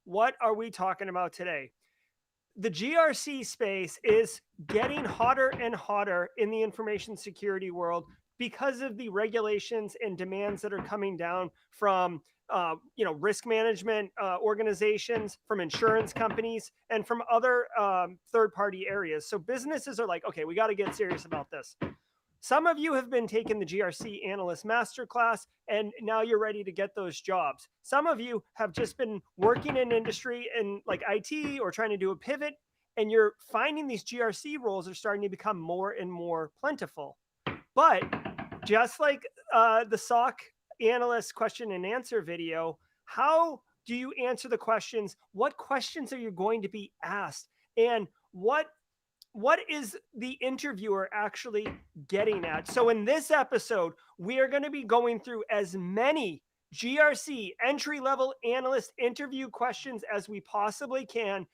what are we talking about today? The GRC space is getting hotter and hotter in the information security world because of the regulations and demands that are coming down from risk management organizations, from insurance companies, and from other third-party areas. So businesses are like, okay, we got to get serious about this. Some of you have been taking the GRC Analyst Masterclass, and now you're ready to get those jobs. Some of you have just been working in industry in like IT or trying to do a pivot, and you're finding these GRC roles are starting to become more and more plentiful. But just like the SOC analyst question and answer video, how do you answer the questions? What questions are you going to be asked? And what is the interviewer actually getting at? So in this episode, we are going to be going through as many GRC entry level analyst interview questions as we possibly can.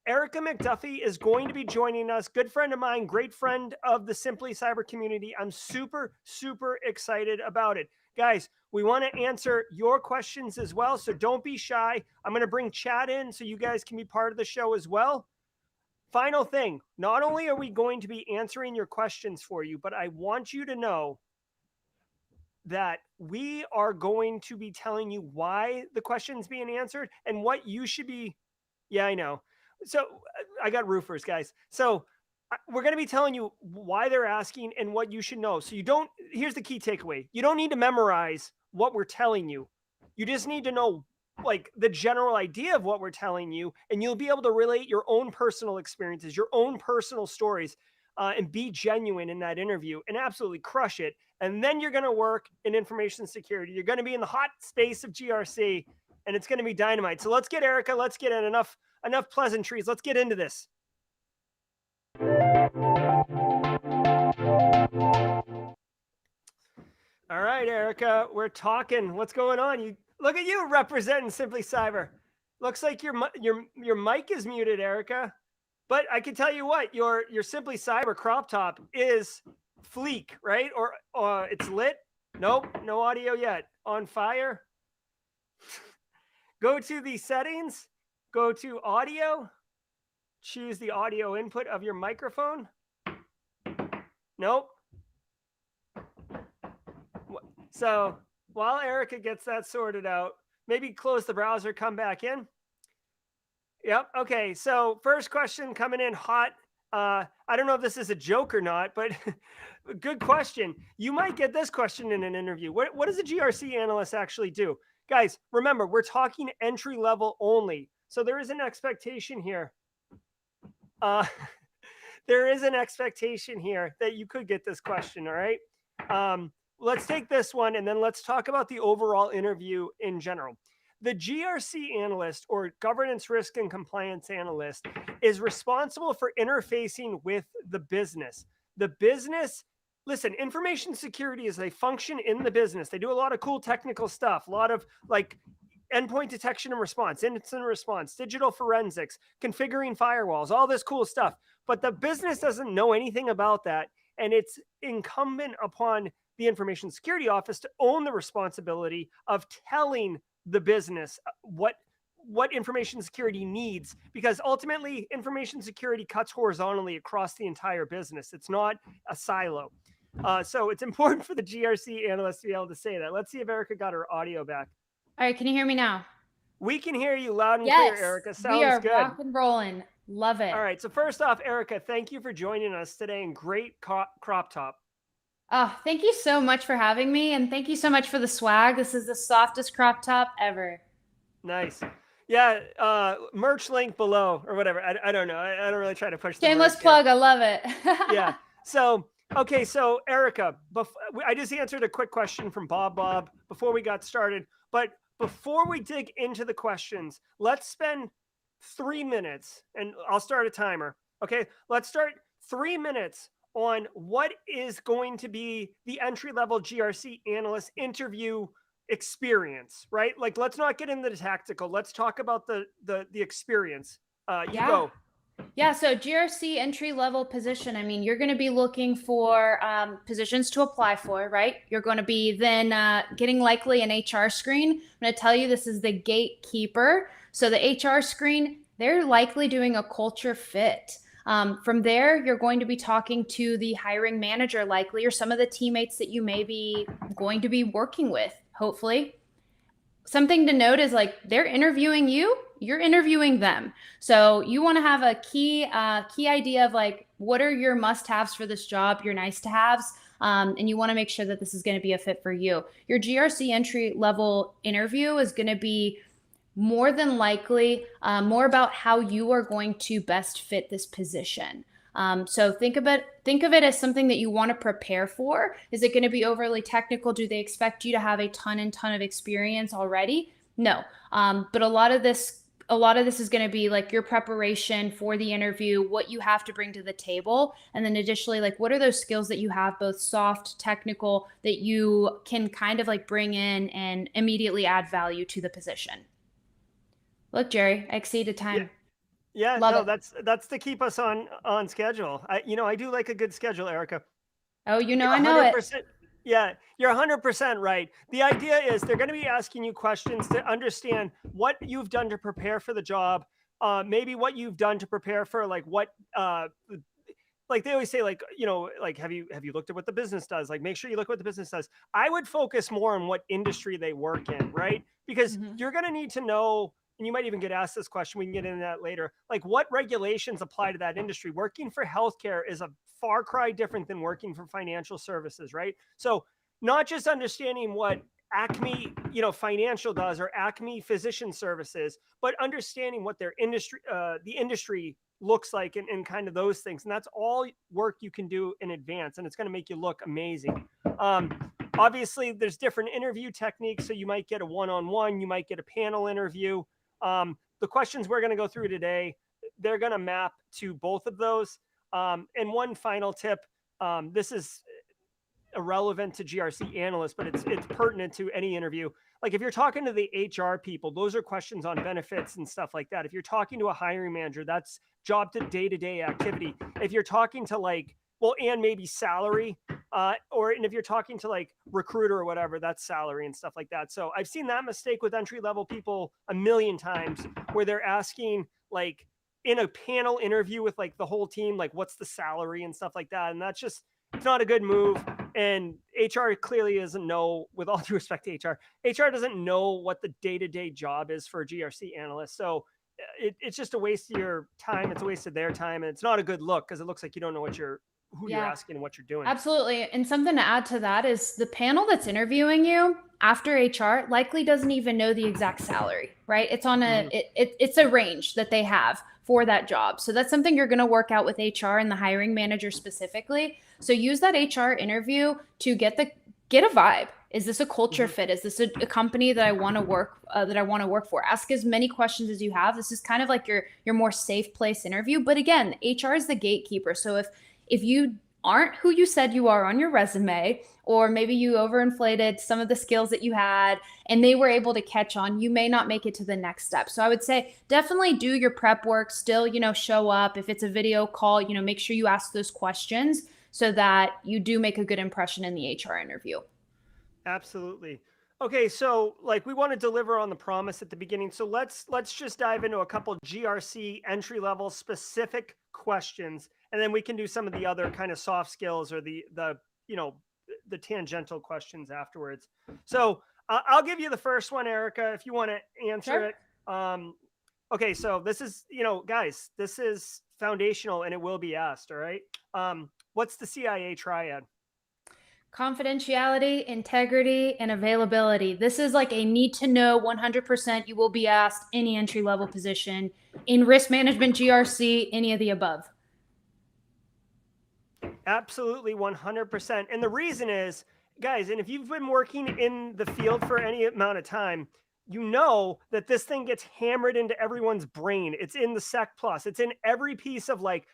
Erica McDuffie is going to be joining us. Good friend of mine, great friend of the Simply Cyber community. I'm super, super excited about it. Guys, we want to answer your questions as well, so don't be shy. I'm going to bring chat in so you guys can be part of the show as well. Final thing, not only are we going to be answering your questions for you, but I want you to know that we are going to be telling you why the question's being answered and what you should be. Yeah, I know. So I got roofers, guys. So we're going to be telling you why they're asking and what you should know. So here's the key takeaway. You don't need to memorize what we're telling you. You just need to know like the general idea of what we're telling you, and you'll be able to relate your own personal experiences, your own personal stories, and be genuine in that interview and absolutely crush it. And then you're going to work in information security. You're going to be in the hot space of GRC, and it's going to be dynamite. So let's get Erica. Let's get in enough pleasantries. Let's get into this. All right, Erica, we're talking. What's going on? You look at you representing Simply Cyber. Looks like your mic is muted, Erica. But I can tell you what, your Simply Cyber crop top is fleek, right? Or it's lit. Nope, no audio yet. On fire. Go to the settings. Go to audio. Choose the audio input of your microphone. Nope. So while Erica gets that sorted out, maybe close the browser, come back in. Yep. Okay. So first question coming in hot. I don't know if this is a joke or not, but good question. You might get this question in an interview. What does a GRC analyst actually do? Guys, remember, we're talking entry level only. So there is an expectation here. There is an expectation here that you could get this question. All right. Let's take this one and then let's talk about the overall interview in general. The GRC analyst, or governance risk and compliance analyst, is responsible for interfacing with the business. The business, listen, information security is a function in the business. They do a lot of cool technical stuff, a lot of like endpoint detection and response, incident response, digital forensics, configuring firewalls, all this cool stuff. But the business doesn't know anything about that. And it's incumbent upon the information security office to own the responsibility of telling the business what information security needs, because ultimately information security cuts horizontally across the entire business. It's not a silo. So it's important for the GRC analyst to be able to say that. Let's see if Erica got her audio back. All right, can you hear me now? We can hear you loud and Yes, clear, Erica. Sounds we are good. rock and rolling. Love it. All right. So first off, Erica, thank you for joining us today, and great crop top. Oh, thank you so much for having me, and thank you so much for the swag. This is the softest crop top ever. Nice. Yeah, merch link below or whatever. I don't know. I don't really try to push the Shameless plug. I love it. Yeah. So, okay. So Erica, I just answered a quick question from Bob before we got started. But before we dig into the questions, let's spend 3 minutes, and I'll start a timer. Okay. Let's start 3 minutes on what is going to be the entry-level GRC analyst interview experience, right? Like, let's not get into the tactical. Let's talk about the experience. You go. Yeah, so GRC entry level position. I mean, you're going to be looking for positions to apply for, right? You're going to be then getting likely an HR screen. I'm going to tell you this is the gatekeeper. So the HR screen, they're likely doing a culture fit. From there, you're going to be talking to the hiring manager, likely, or some of the teammates that you may be going to be working with, hopefully. Something to note is like they're interviewing you, you're interviewing them. So you want to have a key idea of like what are your must-haves for this job, your nice-to-haves, and you want to make sure that this is going to be a fit for you. Your GRC entry level interview is going to be more than likely more about how you are going to best fit this position. So think of it as something that you want to prepare for. Is it going to be overly technical? Do they expect you to have a ton of experience already? No. But a lot of this is going to be like your preparation for the interview, what you have to bring to the table, and then additionally, like what are those skills that you have, both soft, technical, that you can kind of like bring in and immediately add value to the position. Look, Jerry, I exceeded Yeah. time. Yeah, Love no, it. that's to keep us on schedule. I do like a good schedule, Erica. Oh, You're I know it. 100%. Yeah, you're 100% right. The idea is they're going to be asking you questions to understand what you've done to prepare for the job, maybe what you've done to prepare for like what like they always say like like have you looked at what the business does, like make sure you look what the business does. I would focus more on what industry they work in, right? Because Mhm. you're going to need to know, and you might even get asked this question, we can get into that later, like what regulations apply to that industry. Working for healthcare is a far cry different than working for financial services, right? So not just understanding what Acme financial does, or Acme physician services, but understanding what their industry the industry looks like, and kind of those things. And that's all work you can do in advance, and it's going to make you look amazing. Obviously, there's different interview techniques. So you might get a one-on-one, you might get a panel interview. The questions we're going to go through today, they're going to map to both of those. And one final tip, this is irrelevant to GRC analysts, but it's pertinent to any interview. Like if you're talking to the HR people, those are questions on benefits and stuff like that. If you're talking to a hiring manager, that's job to day-to-day activity. If you're talking to like, well, and maybe salary, and if you're talking to like recruiter or whatever, that's salary and stuff like that. So I've seen that mistake with entry level people a million times, where they're asking like in a panel interview with like the whole team, like what's the salary and stuff like that. And that's just, it's not a good move. And HR clearly doesn't know, with all due respect to HR doesn't know what the day-to-day job is for a GRC analyst. So it's just a waste of your time. It's a waste of their time. And it's not a good look, because it looks like you don't know who you're Yeah. asking and what you're doing. Absolutely. And something to add to that is the panel that's interviewing you after HR likely doesn't even know the exact salary, right? It's on Mhm. it's a range that they have for that job. So that's something you're going to work out with HR and the hiring manager specifically. So use that HR interview to get a vibe. Is this a culture Mhm. fit? Is this a company that I want to work for? Ask as many questions as you have. This is kind of like your more safe place interview. But again, HR is the gatekeeper. So if you aren't who you said you are on your resume, or maybe you overinflated some of the skills that you had and they were able to catch on, you may not make it to the next step. So I would say definitely do your prep work, still, show up. If it's a video call, make sure you ask those questions so that you do make a good impression in the HR interview. Absolutely. Okay, so like we want to deliver on the promise at the beginning. So let's just dive into a couple GRC entry level specific questions, and then we can do some of the other kind of soft skills, or the you know the tangential questions afterwards. So I'll give you the first one, Erica, if you want to answer Sure. it. Okay, so this is, guys, this is foundational, and it will be asked. All right. What's the CIA triad? Confidentiality, integrity, and availability. This is like a need to know 100%. You will be asked any entry level position in risk management, GRC, any of the above. Absolutely, 100%. And the reason is, guys, and if you've been working in the field for any amount of time, you know that this thing gets hammered into everyone's brain. It's in the Sec Plus, it's in every piece of like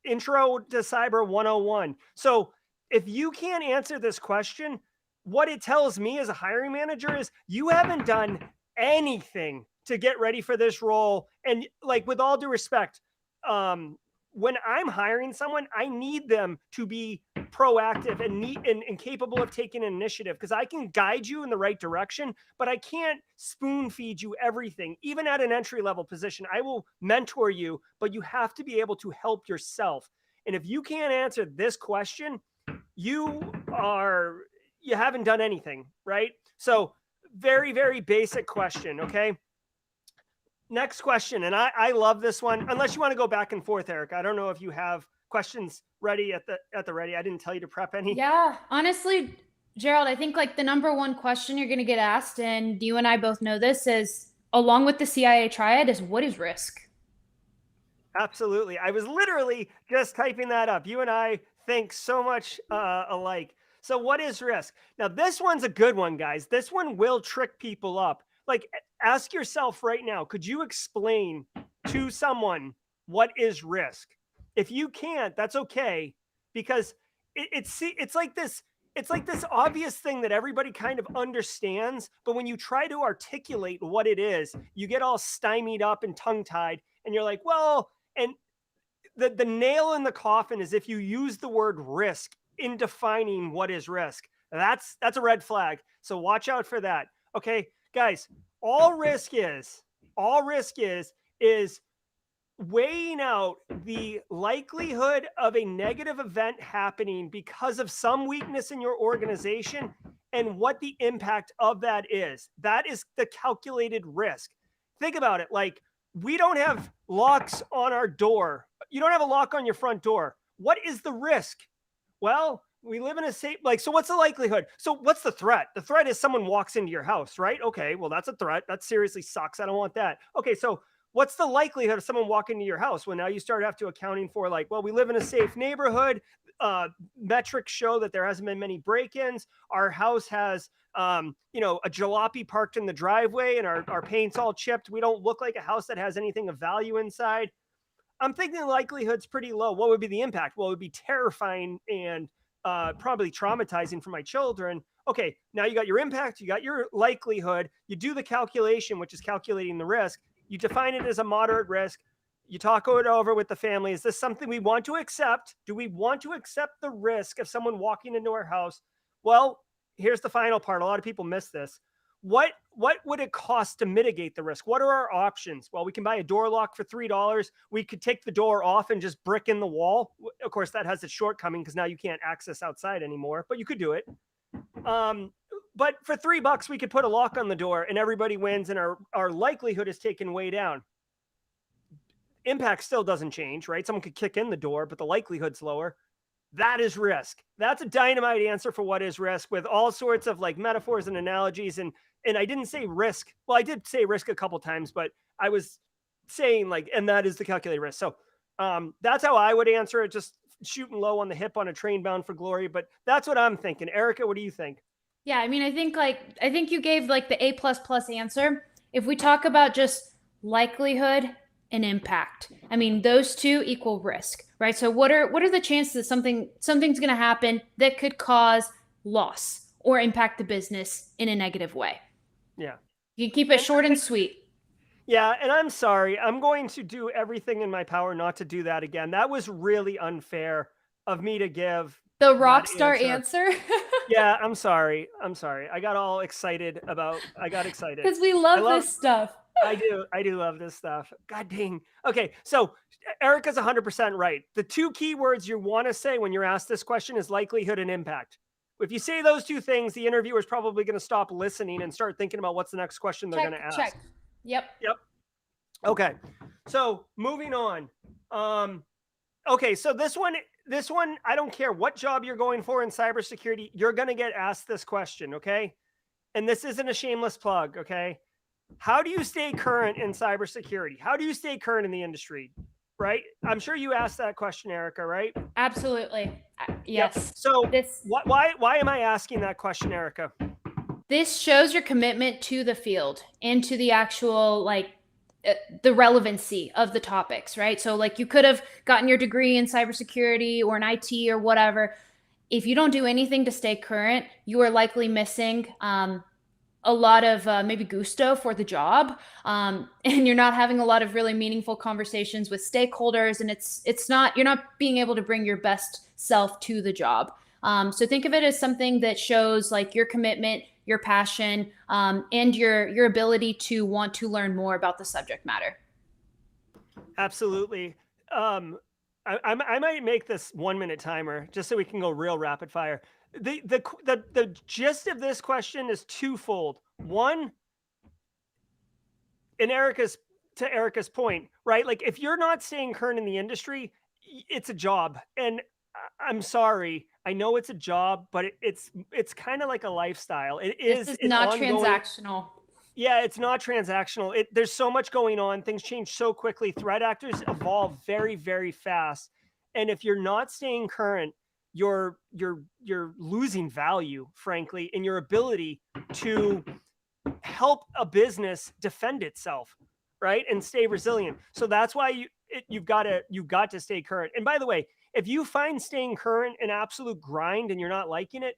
Intro to Cyber 101. So if you can't answer this question, what it tells me as a hiring manager is you haven't done anything to get ready for this role. And like, with all due respect, when I'm hiring someone, I need them to be proactive and capable of taking an initiative, because I can guide you in the right direction, but I can't spoon feed you everything. Even at an entry level position, I will mentor you, but you have to be able to help yourself. And if you can't answer this question, you are you haven't done anything, right? So very, very basic question. Okay. Next question. And I love this one. Unless you want to go back and forth, Eric. I don't know if you have questions ready at the ready. I didn't tell you to prep any. Yeah, honestly, Gerald, I think like the number one question you're going to get asked, and you and I both know this, is along with the CIA triad, is what is risk? Absolutely. I was literally just typing that up. You and I think so much alike. So, what is risk? Now, this one's a good one, guys. This one will trick people up. Like, ask yourself right now, could you explain to someone what is risk? If you can't, that's okay, because it's like this. It's like this obvious thing that everybody kind of understands, but when you try to articulate what it is, you get all stymied up and tongue tied, and you're like, well, and the nail in the coffin is if you use the word risk in defining what is risk. That's a red flag. So watch out for that. Okay, guys, all risk is weighing out the likelihood of a negative event happening because of some weakness in your organization and what the impact of that is. That is the calculated risk. Think about it. Like, we don't have locks on our door. You don't have a lock on your front door. What is the risk? Well, we live in a safe, like, so what's the likelihood? So what's the threat? The threat is someone walks into your house, right? Okay, well, that's a threat. That seriously sucks. I don't want that. Okay, so what's the likelihood of someone walking into your house? Well, now you start have to accounting for, like, well, we live in a safe neighborhood. Metrics show that there hasn't been many break-ins. Our house has, a jalopy parked in the driveway, and our paint's all chipped. We don't look like a house that has anything of value inside. I'm thinking the likelihood's pretty low. What would be the impact? Well, it would be terrifying and probably traumatizing for my children. Okay, now you got your impact, you got your likelihood. You do the calculation, which is calculating the risk. You define it as a moderate risk. You talk it over with the family. Is this something we want to accept? Do we want to accept the risk of someone walking into our house? Well, here's the final part. A lot of people miss this. What would it cost to mitigate the risk? What are our options? Well, we can buy a door lock for $3. We could take the door off and just brick in the wall. Of course, that has its shortcoming because now you can't access outside anymore, but you could do it. But for $3, we could put a lock on the door and everybody wins, and our likelihood is taken way down. Impact still doesn't change, right? Someone could kick in the door, but the likelihood's lower. That is risk. That's a dynamite answer for what is risk, with all sorts of like metaphors and analogies. And I didn't say risk. Well, I did say risk a couple times, but I was saying like, and that is the calculated risk. So that's how I would answer it, just shooting low on the hip on a train bound for glory. But that's what I'm thinking. Erica, what do you think? Yeah, I mean, I think you gave like the A++ answer. If we talk about just likelihood and impact, I mean, those two equal risk, right? So what are the chances that something's going to happen that could cause loss or impact the business in a negative way? Yeah. You can keep it short and sweet. Yeah, and I'm sorry. I'm going to do everything in my power not to do that again. That was really unfair of me to give The that rock star answer. Yeah, I'm sorry. I got all excited Because we love love this stuff. I do love this stuff. God dang. Okay, so Erica's 100% right. The two key words you want to say when you're asked this question is likelihood and impact. If you say those two things, the interviewer is probably going to stop listening and start thinking about what's the next question they're going to ask. Check. Yep. Okay. So moving on. Okay, so this one, I don't care what job you're going for in cybersecurity, you're going to get asked this question, okay? And this isn't a shameless plug, okay? How do you stay current in cybersecurity? How do you stay current in the industry? Right? I'm sure you asked that question, Erica, right? Absolutely. Yes. Yep. So why am I asking that question, Erica? This shows your commitment to the field and to the actual the relevancy of the topics, right? So like you could have gotten your degree in cybersecurity or in IT or whatever. If you don't do anything to stay current, you are likely missing a lot of maybe gusto for the job, and you're not having a lot of really meaningful conversations with stakeholders, and it's not, you're not being able to bring your best self to the job. So think of it as something that shows like your commitment, your passion, and your ability to want to learn more about the subject matter. Absolutely. Um, I might make this 1 minute timer just so we can go real rapid fire. The gist of this question is twofold. One, in Erica's to Erica's point, right? Like if you're not staying current in the industry, it's a job, and I'm sorry, I know it's a job, but it's kind of like a lifestyle. It This is is an not ongoing. transactional. Yeah, it's not transactional. There's so much going on. Things change so quickly. Threat actors evolve very, very fast. And if you're not staying current, you're losing value, frankly, in your ability to help a business defend itself, right? And stay resilient. So that's why you've got to stay current. And by the way, if you find staying current an absolute grind and you're not liking it,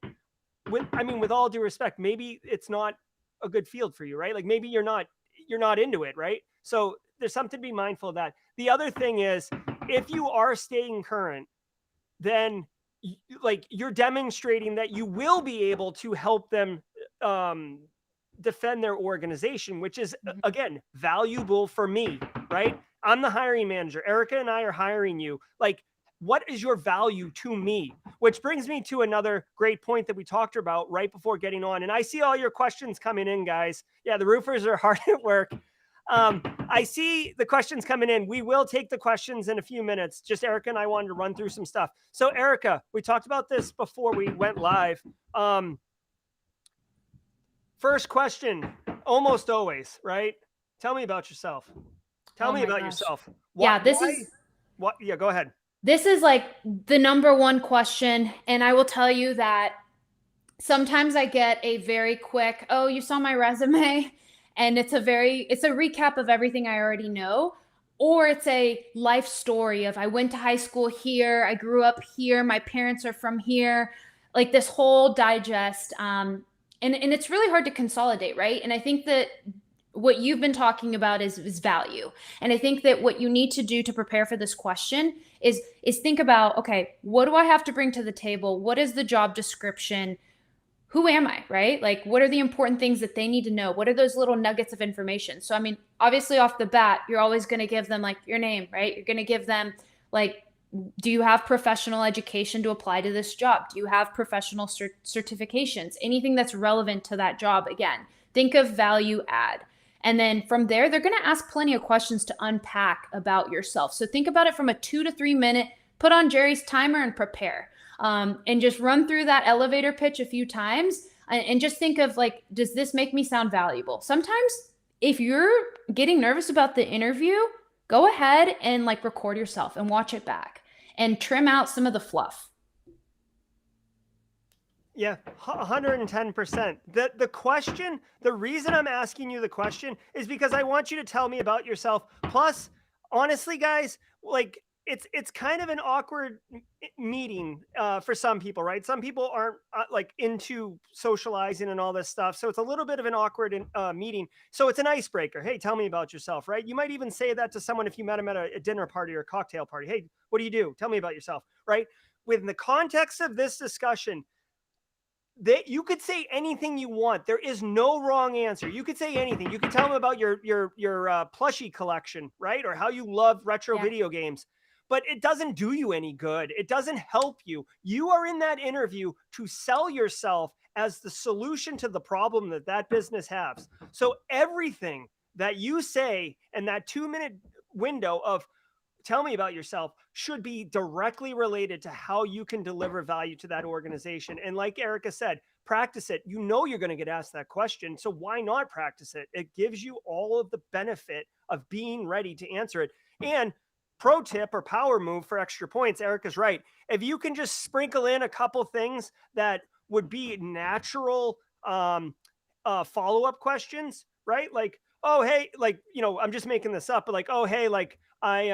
with all due respect, maybe it's not a good field for you, right? Like maybe you're not into it, right? So there's something to be mindful of that. The other thing is, if you are staying current, then like you're demonstrating that you will be able to help them um, defend their organization, which is Mhm. again valuable for me, right? I'm the hiring manager. Erica and I are hiring you. Like, what is your value to me? Which brings me to another great point that we talked about right before getting on. And I see all your questions coming in, guys. Yeah, the roofers are hard at work. I see the questions coming in. We will take the questions in a few minutes. Just Erica and I wanted to run through some stuff. So, Erica, we talked about this before we went live. First question, almost always, right? Tell me about yourself. Tell Oh me my about gosh. yourself. What? Yeah, this Why? is What? Yeah, go ahead. this is like the number one question, and I will tell you that sometimes I get a very quick, "Oh, you saw my resume?" And it's a recap of everything I already know, or it's a life story of I went to high school here, I grew up here, my parents are from here, like this whole digest. And it's really hard to consolidate, right? And I think that what you've been talking about is value. And I think that what you need to do to prepare for this question is think about, okay, what do I have to bring to the table? What is the job description? Who am I, right? Like, what are the important things that they need to know? What are those little nuggets of information? So, I mean, obviously, off the bat, you're always going to give them like your name, right? You're going to give them like, do you have professional education to apply to this job? Do you have professional certifications? Anything that's relevant to that job? Again, think of value add. And then from there, they're going to ask plenty of questions to unpack about yourself. So think about it from a 2 to 3 minute, put on Jerry's timer and prepare, and just run through that elevator pitch a few times, and just think of like, does this make me sound valuable? Sometimes if you're getting nervous about the interview, go ahead and like record yourself and watch it back and trim out some of the fluff. Yeah, 110%. The question, the reason I'm asking you the question is because I want you to tell me about yourself. Plus, honestly, guys, like it's kind of an awkward meeting for some people, right? Some people aren't like into socializing and all this stuff, so it's a little bit of an awkward meeting. So it's an icebreaker. Hey, tell me about yourself, right? You might even say that to someone if you met them at a dinner party or a cocktail party. Hey, what do you do? Tell me about yourself, right? Within the context of this discussion, you could say anything you want. There is no wrong answer. You could say anything. You could tell them about your plushie collection, right? Or how you love retro Yeah. video games. But it doesn't do you any good. It doesn't help you. You are in that interview to sell yourself as the solution to the problem that that business has. So everything that you say in that 2 minute window of tell me about yourself should be directly related to how you can deliver value to that organization. And like Erica said, practice it. You know you're going to get asked that question. So why not practice it? It gives you all of the benefit of being ready to answer it. And pro tip or power move for extra points, Erica's right. If you can just sprinkle in a couple things that would be natural follow-up questions, right? Like, oh, hey, like, I'm just making this up, but like, oh, hey, like, I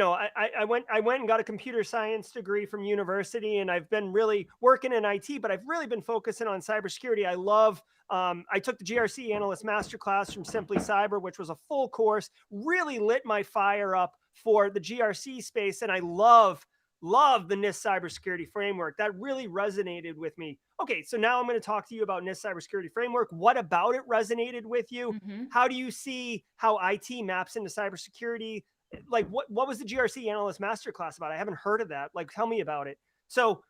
I went and got a computer science degree from university, and I've been really working in IT, but I've really been focusing on cybersecurity. I love. I took the GRC analyst masterclass from Simply Cyber, which was a full course. Really lit my fire up for the GRC space, and I love the NIST cybersecurity framework. That really resonated with me. Okay, so now I'm going to talk to you about NIST cybersecurity framework. What about it resonated with you? Hmm. How do you see how IT maps into cybersecurity? Like what was the GRC analyst masterclass about? I haven't heard of that. Like tell me about it. So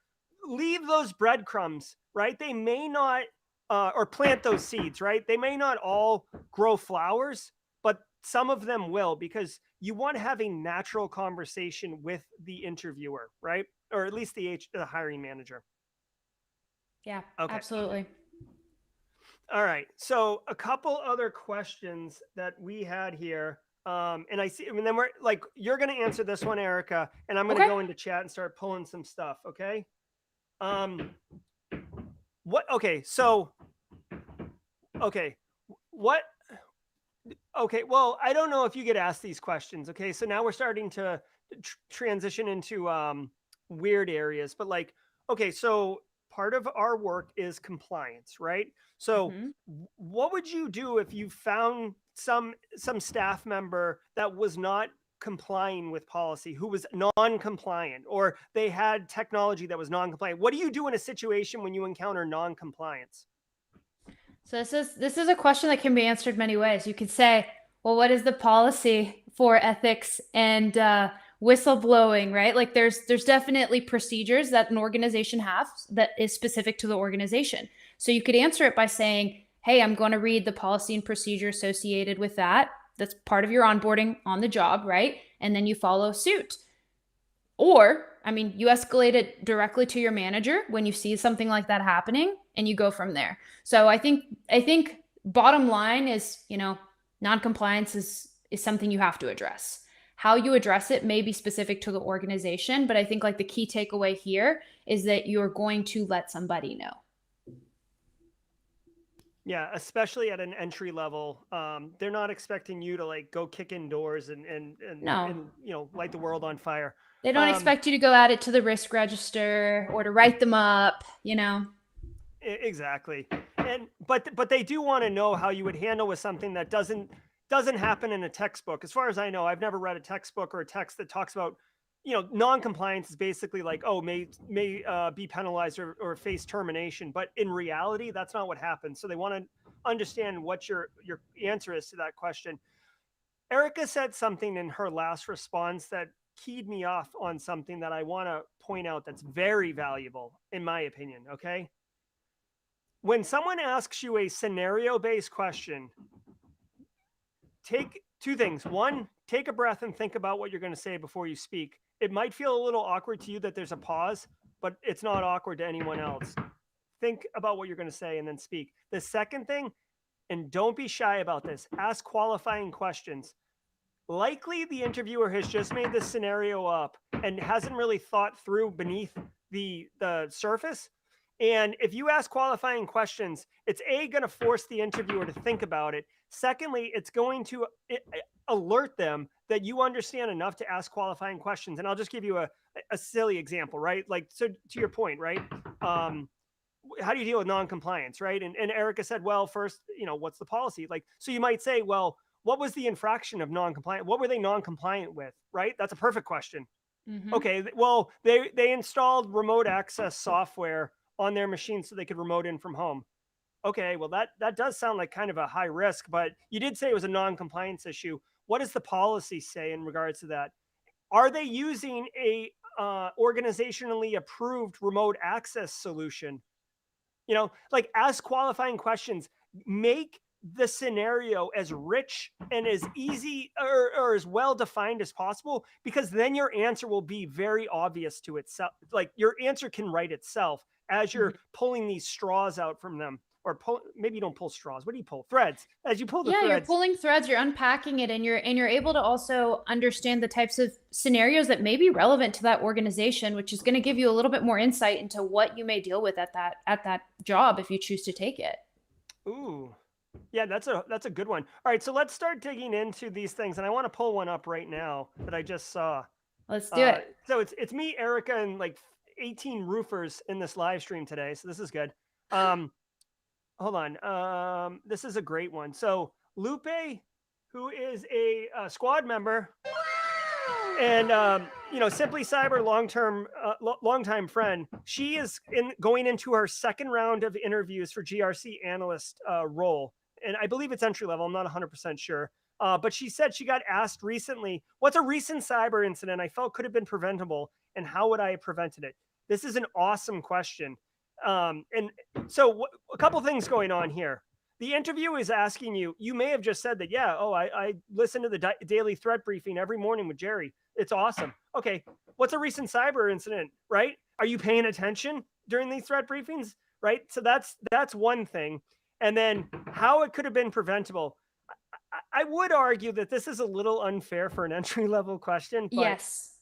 leave those breadcrumbs, right? They may not or plant those seeds, right? They may not all grow flowers, but some of them will, because you want to have a natural conversation with the interviewer, right? Or at least the hiring manager. Yeah, Okay. absolutely. All right. So a couple other questions that we had here. And I see, and then we're like, you're going to answer this one, Erica, and I'm going to Okay. go into chat and start pulling some stuff. Okay. Um, what, okay. So, okay. What, okay. Well, I don't know if you get asked these questions. Okay. So now we're starting to transition into, weird areas, but like, okay. So part of our work is compliance, right? So Hmm. what would you do if you found some staff member that was not complying with policy, who was non-compliant, or they had technology that was non-compliant? What do you do in a situation when you encounter non-compliance? So this is a question that can be answered many ways. You could say, well, what is the policy for ethics and whistleblowing, right? Like there's definitely procedures that an organization has that is specific to the organization. So you could answer it by saying, hey, I'm going to read the policy and procedure associated with that. That's part of your onboarding on the job, right? And then you follow suit. Or, I mean, you escalate it directly to your manager when you see something like that happening and you go from there. So I think bottom line is, non-compliance is something you have to address. How you address it may be specific to the organization, but I think like the key takeaway here is that you're going to let somebody know. Yeah, especially at an entry level, they're not expecting you to like go kick in doors No. and light the world on fire. They don't Um, expect you to go add it to the risk register or to write them up. Exactly. And but they do want to know how you would handle with something that doesn't happen in a textbook. As far as I know, I've never read a textbook or a text that talks about, non-compliance is basically like, oh, may be penalized or face termination. But in reality, that's not what happens. So they want to understand what your answer is to that question. Erica said something in her last response that keyed me off on something that I want to point out that's very valuable, in my opinion. Okay. When someone asks you a scenario based question, take two things. One, take a breath and think about what you're going to say before you speak. It might feel a little awkward to you that there's a pause, but it's not awkward to anyone else. Think about what you're going to say and then speak. The second thing, and don't be shy about this, ask qualifying questions. Likely the interviewer has just made this scenario up and hasn't really thought through beneath the surface. And if you ask qualifying questions, it's going to force the interviewer to think about it. Secondly, it's going to alert them that you understand enough to ask qualifying questions. And I'll just give you a silly example, right? Like, so to your point, right? How do you deal with non-compliance, right? And Erica said, well, first, what's the policy? Like, so you might say, well, what was the infraction of non-compliant? What were they non-compliant with, right? That's a perfect question. Hmm. Okay, well, they installed remote access software on their machine so they could remote in from home. Okay, well that does sound like kind of a high risk, but you did say it was a non-compliance issue. What does the policy say in regards to that? Are they using a organizationally approved remote access solution? Like ask qualifying questions, make the scenario as rich and as easy or as well defined as possible, because then your answer will be very obvious to itself. Like your answer can write itself as you're pulling these straws out from them, or maybe you don't pull straws. What do you pull? Threads. As you pull the Yeah, you're threads. pulling threads, you're unpacking it, and you're able to also understand the types of scenarios that may be relevant to that organization, which is going to give you a little bit more insight into what you may deal with at that job if you choose to take it. Ooh, Yeah, that's a good one. All right, so let's start digging into these things, and I want to pull one up right now that I just saw. Let's do it. So it's me, Erica, and like 18 roofers in this live stream today. So this is good. Um, hold on. This is a great one. So Lupe, who is a squad member, and Simply Cyber long-time friend. She is going into her second round of interviews for GRC analyst role, and I believe it's entry level. I'm not 100% sure. But she said she got asked recently, what's a recent cyber incident I felt could have been preventable, and how would I have prevented it? This is an awesome question. And so a couple things going on here. The interview is asking you, you may have just said that, yeah, oh, I listen to the daily threat briefing every morning with Jerry. It's awesome. Okay, what's a recent cyber incident, right? Are you paying attention during these threat briefings, right? So that's one thing. And then how it could have been preventable. I would argue that this is a little unfair for an entry level question, but Yes,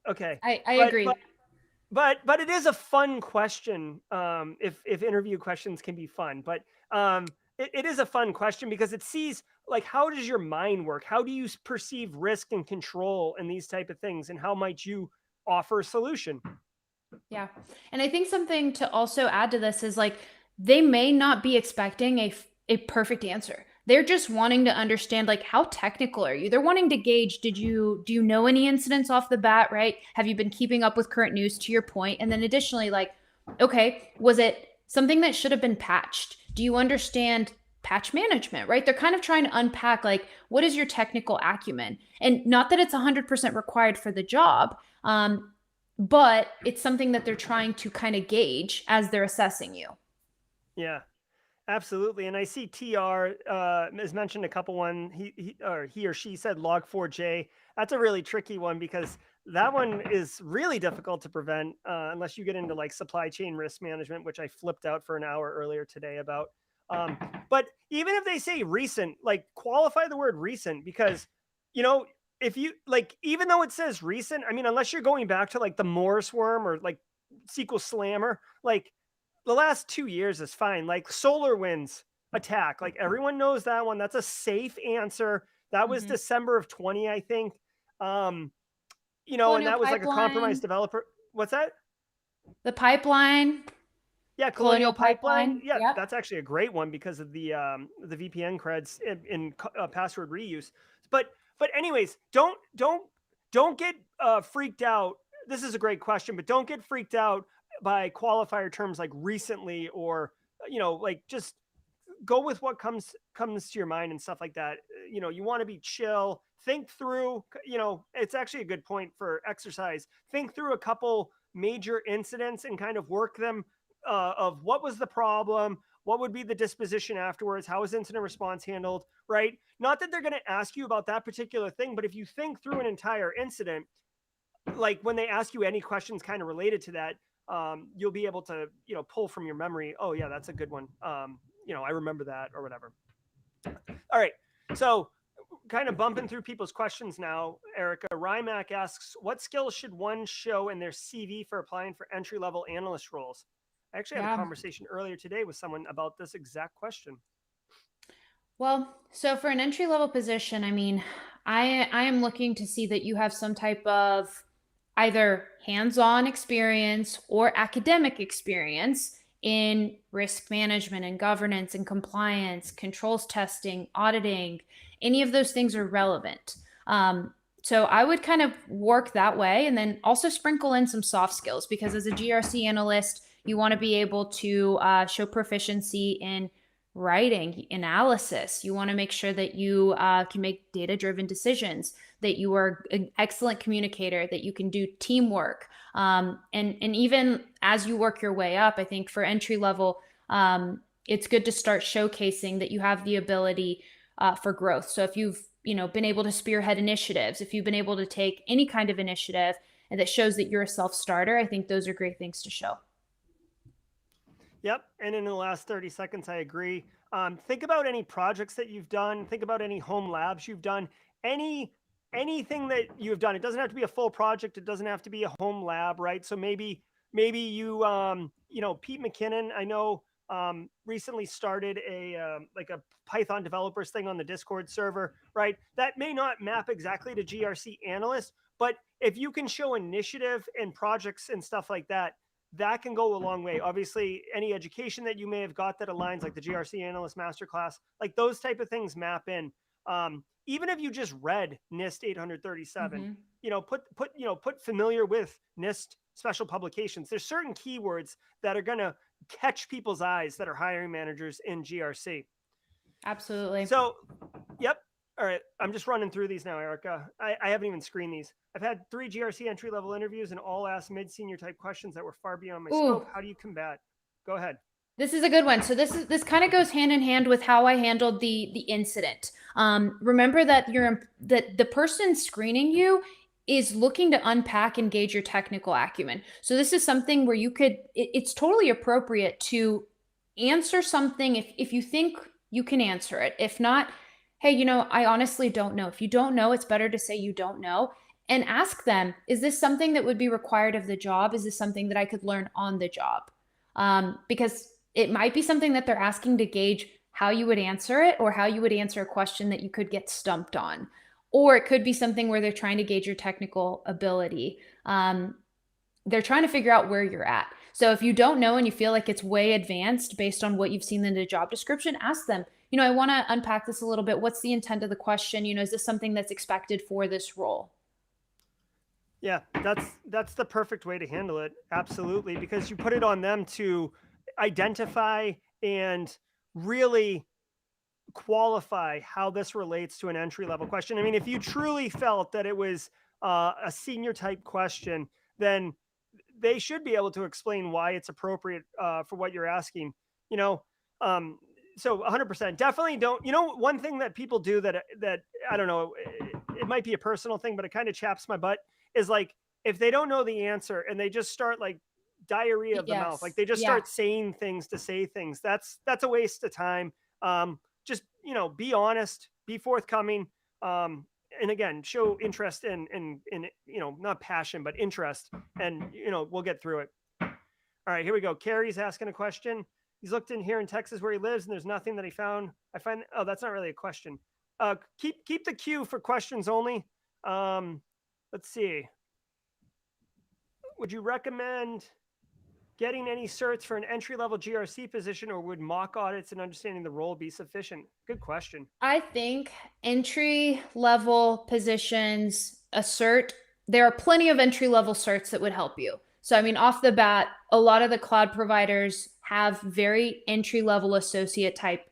okay. I But agree. but it is a fun question. If interview questions can be fun, but it is a fun question because it sees like how does your mind work? How do you perceive risk and control and these type of things, and how might you offer a solution? Yeah. And I think something to also add to this is like they may not be expecting a perfect answer. They're just wanting to understand like how technical are you? They're wanting to gauge do you know any incidents off the bat, right? Have you been keeping up with current news to your point? And then additionally like okay, was it something that should have been patched? Do you understand patch management, right? They're kind of trying to unpack like what is your technical acumen? And not that it's 100% required for the job, but it's something that they're trying to kind of gauge as they're assessing you. Yeah. Absolutely, and I see TR has mentioned a couple one. He or she said Log4j. That's a really tricky one because that one is really difficult to prevent unless you get into like supply chain risk management, which I flipped out for an hour earlier today about. Um, but even if they say recent, like qualify the word recent because you know if you like even though it says recent, I mean unless you're going back to like the Morris worm or like SQL Slammer, like the last 2 years is fine. Like SolarWinds attack, like everyone knows that one. That's a safe answer. That was Hmm. December of 20, I think. Um, and Colonial that was like a compromised Pipeline, developer. What's that? the pipeline, Yeah, Colonial Colonial Pipeline. Pipeline. Yeah, Yep. that's actually a great one because of the VPN creds in password reuse. But anyways, don't get freaked out. This is a great question, but don't get freaked out by qualifier terms like recently or like just go with what comes to your mind and stuff like that. You want to be chill, think through. It's actually a good point for exercise. Think through a couple major incidents and kind of work them of what was the problem, what would be the disposition afterwards, how was incident response handled, right? Not that they're going to ask you about that particular thing, but if you think through an entire incident, like when they ask you any questions kind of related to that, you'll be able to pull from your memory. Oh yeah, that's a good one. I remember that or whatever. All right, so kind of bumping through people's questions now. Erica Rymack asks, what skills should one show in their CV for applying for entry level analyst roles? I actually had a Yeah. conversation earlier today with someone about this exact question. Well, so for an entry level position, I mean, I am looking to see that you have some type of either hands-on experience or academic experience in risk management and governance and compliance, controls testing, auditing. Any of those things are relevant. So I would kind of work that way and then also sprinkle in some soft skills because as a GRC analyst, you want to be able to show proficiency in writing, analysis. You want to make sure that you can make data driven decisions, that you are an excellent communicator, that you can do teamwork. And even as you work your way up, I think for entry level, it's good to start showcasing that you have the ability for growth. So if you've been able to spearhead initiatives, if you've been able to take any kind of initiative and that shows that you're a self starter, I think those are great things to show. Yep. And in the last 30 seconds, I agree. Think about any projects that you've done. Think about any home labs you've done. Anything that you've done. It doesn't have to be a full project. It doesn't have to be a home lab, right? So maybe you Pete McKinnon. I know recently started like a Python developers thing on the Discord server, right? That may not map exactly to GRC analyst, but if you can show initiative and projects and stuff like that, that can go a long way. Obviously, any education that you may have got that aligns, like the GRC analyst masterclass, like those type of things map in. Even if you just read NIST 837, Mm-hmm. put familiar with NIST special publications. There's certain keywords that are going to catch people's eyes that are hiring managers in GRC. Absolutely. So, yep. All right. I'm just running through these now, Erica. I haven't even screened these. I've had 3 GRC entry level interviews and all asked mid senior type questions that were far beyond my Ooh, scope. How do you combat? Go ahead. this is a good one. So this kind of goes hand in hand with how I handled the incident. Remember that that the person screening you is looking to unpack and gauge your technical acumen. So this is something where it's totally appropriate to answer something if you think you can answer it. If not, hey, I honestly don't know. If you don't know, it's better to say you don't know and ask them, is this something that would be required of the job? Is this something that I could learn on the job? Because it might be something that they're asking to gauge how you would answer it or how you would answer a question that you could get stumped on. Or it could be something where they're trying to gauge your technical ability. They're trying to figure out where you're at. So if you don't know and you feel like it's way advanced based on what you've seen in the job description, ask them, I want to unpack this a little bit. What's the intent of the question? Is this something that's expected for this role? Yeah, that's the perfect way to handle it. Absolutely, because you put it on them to identify and really qualify how this relates to an entry level question. I mean, if you truly felt that it was a senior type question, then they should be able to explain why it's appropriate for what you're asking. You know, um, so 100% definitely don't. One thing that people do that I don't know, it might be a personal thing, but it kind of chaps my butt is like if they don't know the answer and they just start like diarrhea of the mouth, like Yes. they just Yeah. start saying things to say things. That's a waste of time. Just be honest, be forthcoming, and again, show interest in not passion but interest, and we'll get through it. All right, here we go. Carrie's asking a question. He's looked in here in Texas where he lives, and there's nothing that he found. I find that's not really a question. Keep the queue for questions only. Let's see. Would you recommend getting any certs for an entry level GRC position, or would mock audits and understanding the role be sufficient? Good question. I think entry level positions, there are plenty of entry level certs that would help you. So, I mean, off the bat, a lot of the cloud providers have very entry level associate type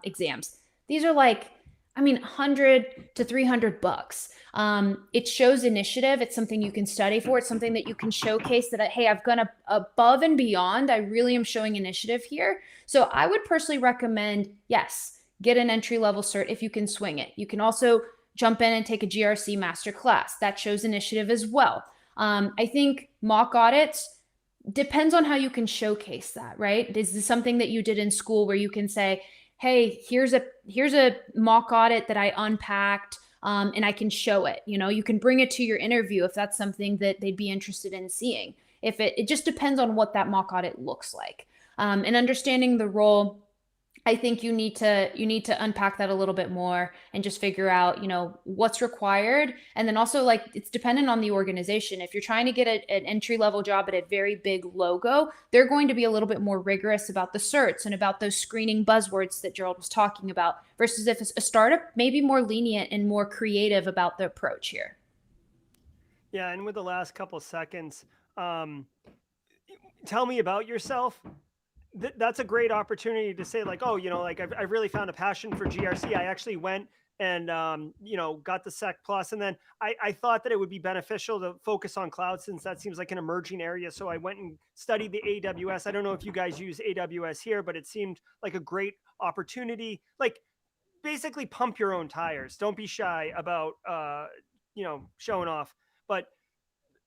exams. These are like, 100 to $300. It shows initiative. It's something you can study for. It's something that you can showcase that, hey, I've gone above and beyond. I really am showing initiative here. So I would personally recommend, yes, get an entry level cert if you can swing it. You can also jump in and take a GRC masterclass. That shows initiative as well. I think mock audits depends on how you can showcase that, right? Is this something that you did in school where you can say, hey, here's a mock audit that I unpacked, and I can show it. You can bring it to your interview if that's something that they'd be interested in seeing. If it just depends on what that mock audit looks like. And understanding the role, I think you need to unpack that a little bit more and just figure out, what's required. And then also, like, it's dependent on the organization. If you're trying to get an entry level job at a very big logo, they're going to be a little bit more rigorous about the certs and about those screening buzzwords that Gerald was talking about, versus if it's a startup, maybe more lenient and more creative about the approach here. Yeah, and with the last couple seconds, tell me about yourself. That's a great opportunity to say, like, oh, like I've really found a passion for GRC. I actually went and got the Sec Plus, and then I thought that it would be beneficial to focus on cloud since that seems like an emerging area. So I went and studied the AWS. I don't know if you guys use AWS here, but it seemed like a great opportunity. Like, basically pump your own tires. Don't be shy about showing off. But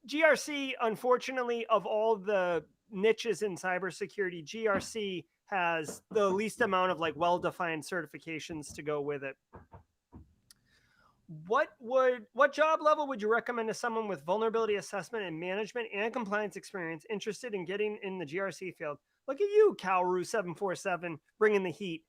GRC, unfortunately, of all the niches in cybersecurity, GRC has the least amount of like well-defined certifications to go with it. What job level would you recommend to someone with vulnerability assessment and management and compliance experience interested in getting in the GRC field? Look at you, Calru747, bringing the heat.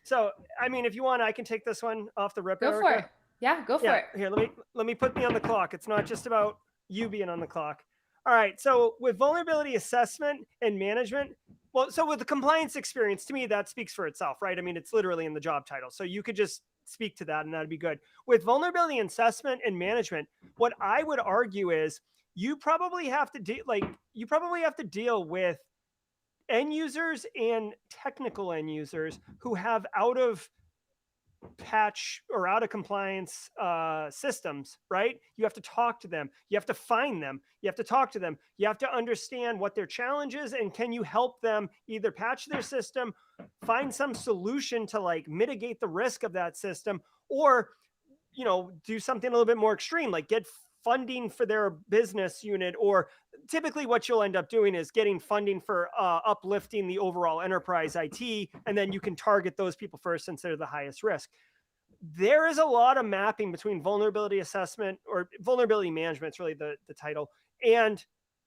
So, I mean, if you want, I can take this one off the rip, Go Erica. for it. Yeah, go for it. Here, let me put me on the clock. It's not just about you being on the clock. All right. So with vulnerability assessment and management, well, so with the compliance experience, to me, that speaks for itself, right? I mean, it's literally in the job title. So you could just speak to that and that'd be good. With vulnerability assessment and management, what I would argue is you probably have to you probably have to deal with end users and technical end users who have out of patch or out of compliance systems, right? You have to talk to them. You have to find them. You have to talk to them. You have to understand what their challenge is and can you help them either patch their system, find some solution to like mitigate the risk of that system, or do something a little bit more extreme, like get funding for their business unit, or typically what you'll end up doing is getting funding for uplifting the overall enterprise IT, and then you can target those people first since they're the highest risk. There is a lot of mapping between vulnerability assessment, or vulnerability management, it's really the title, and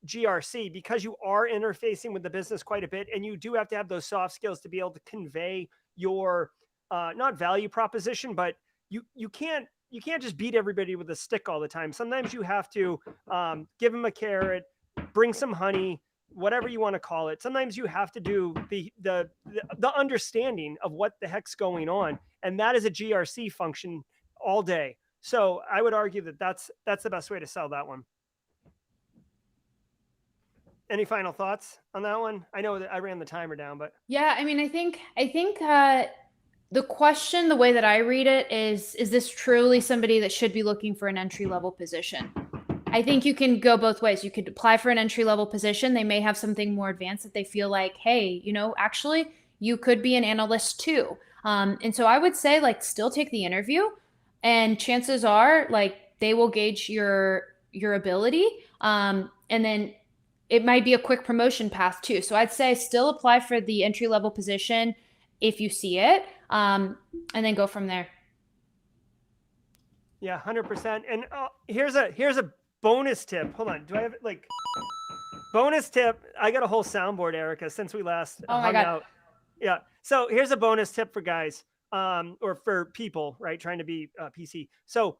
GRC, because you are interfacing with the business quite a bit, and you do have to have those soft skills to be able to convey your not value proposition, but you can't just beat everybody with a stick all the time. Sometimes you have to give them a carrot, bring some honey, whatever you want to call it. Sometimes you have to do the understanding of what the heck's going on, and that is a GRC function all day. So I would argue that that's the best way to sell that one. Any final thoughts on that one? I know that I ran the timer down, but yeah, I mean, I think the question, the way that I read it is this truly somebody that should be looking for an entry level position? I think you can go both ways. You could apply for an entry level position. They may have something more advanced that they feel like, hey, actually you could be an analyst too. And so I would say like still take the interview, and chances are like they will gauge your ability. And then it might be a quick promotion path too. So I'd say still apply for the entry level position if you see it, and then go from there. Yeah, 100%. And here's a bonus tip. Hold on. Do I have like bonus tip? I got a whole soundboard, Erica, since we last hung out. Yeah. So here's a bonus tip for guys, or for people, right? Trying to be PC. So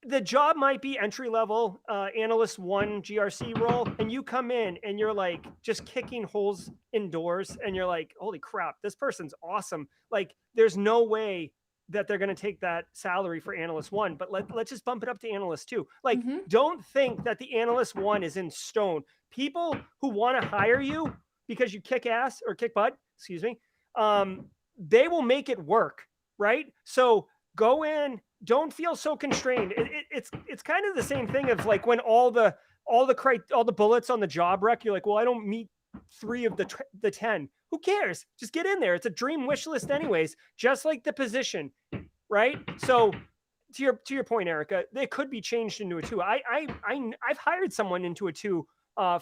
the job might be entry level analyst 1 GRC role, and you come in and you're like just kicking holes indoors, and you're like, holy crap, this person's awesome. Like there's no way that they're going to take that salary for analyst 1, but let's just bump it up to analyst 2. Like, don't think that the analyst 1 is in stone. People who want to hire you because you kick ass or kick butt, excuse me, they will make it work, right? So go in. Don't feel so constrained. It's kind of the same thing of like when all the bullets on the job rec, you're like, well, I don't meet 3 of the 10. Who cares? Just get in there. It's a dream wish list anyways, just like the position, right? So to your point, Erica, they could be changed into a 2. I've hired someone into a 2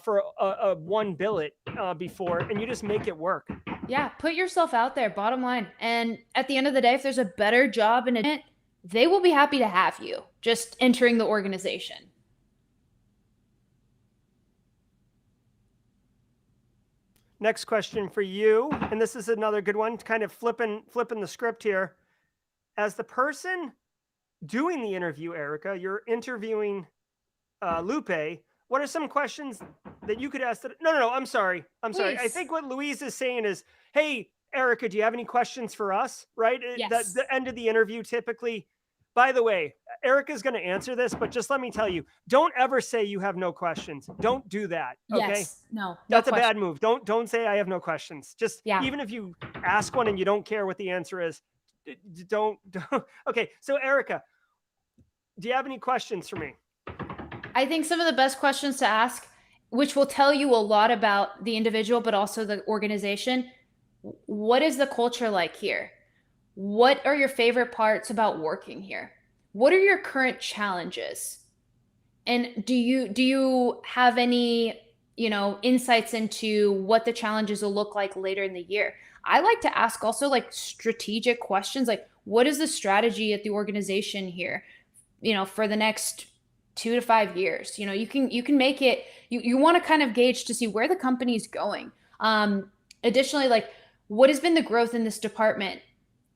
for a 1 billet before, and you just make it work. Yeah, put yourself out there, bottom line. And at the end of the day, if there's a better job in it, they will be happy to have you just entering the organization. Next question for you, and this is another good one, kind of flipping the script here. As the person doing the interview, Erica, you're interviewing Lupe. What are some questions that you could ask? No, I'm sorry. Please. I think what Louise is saying is, hey, Erica, do you have any questions for us? Right? Yes. The end of the interview typically. By the way, Erica's going to answer this, but just let me tell you, don't ever say you have no questions. Don't do that. Okay? Yes. No. That's a bad move. Don't say I have no questions. Just even if you ask one and you don't care what the answer is, don't. Okay. So Erica, do you have any questions for me? I think some of the best questions to ask, which will tell you a lot about the individual, but also the organization. What is the culture like here? What are your favorite parts about working here? What are your current challenges? And do you have any, insights into what the challenges will look like later in the year? I like to ask also like strategic questions, like what is the strategy at the organization here, for the next 2 to 5 years? You can make it, you want to kind of gauge to see where the company is going. Additionally, like, what has been the growth in this department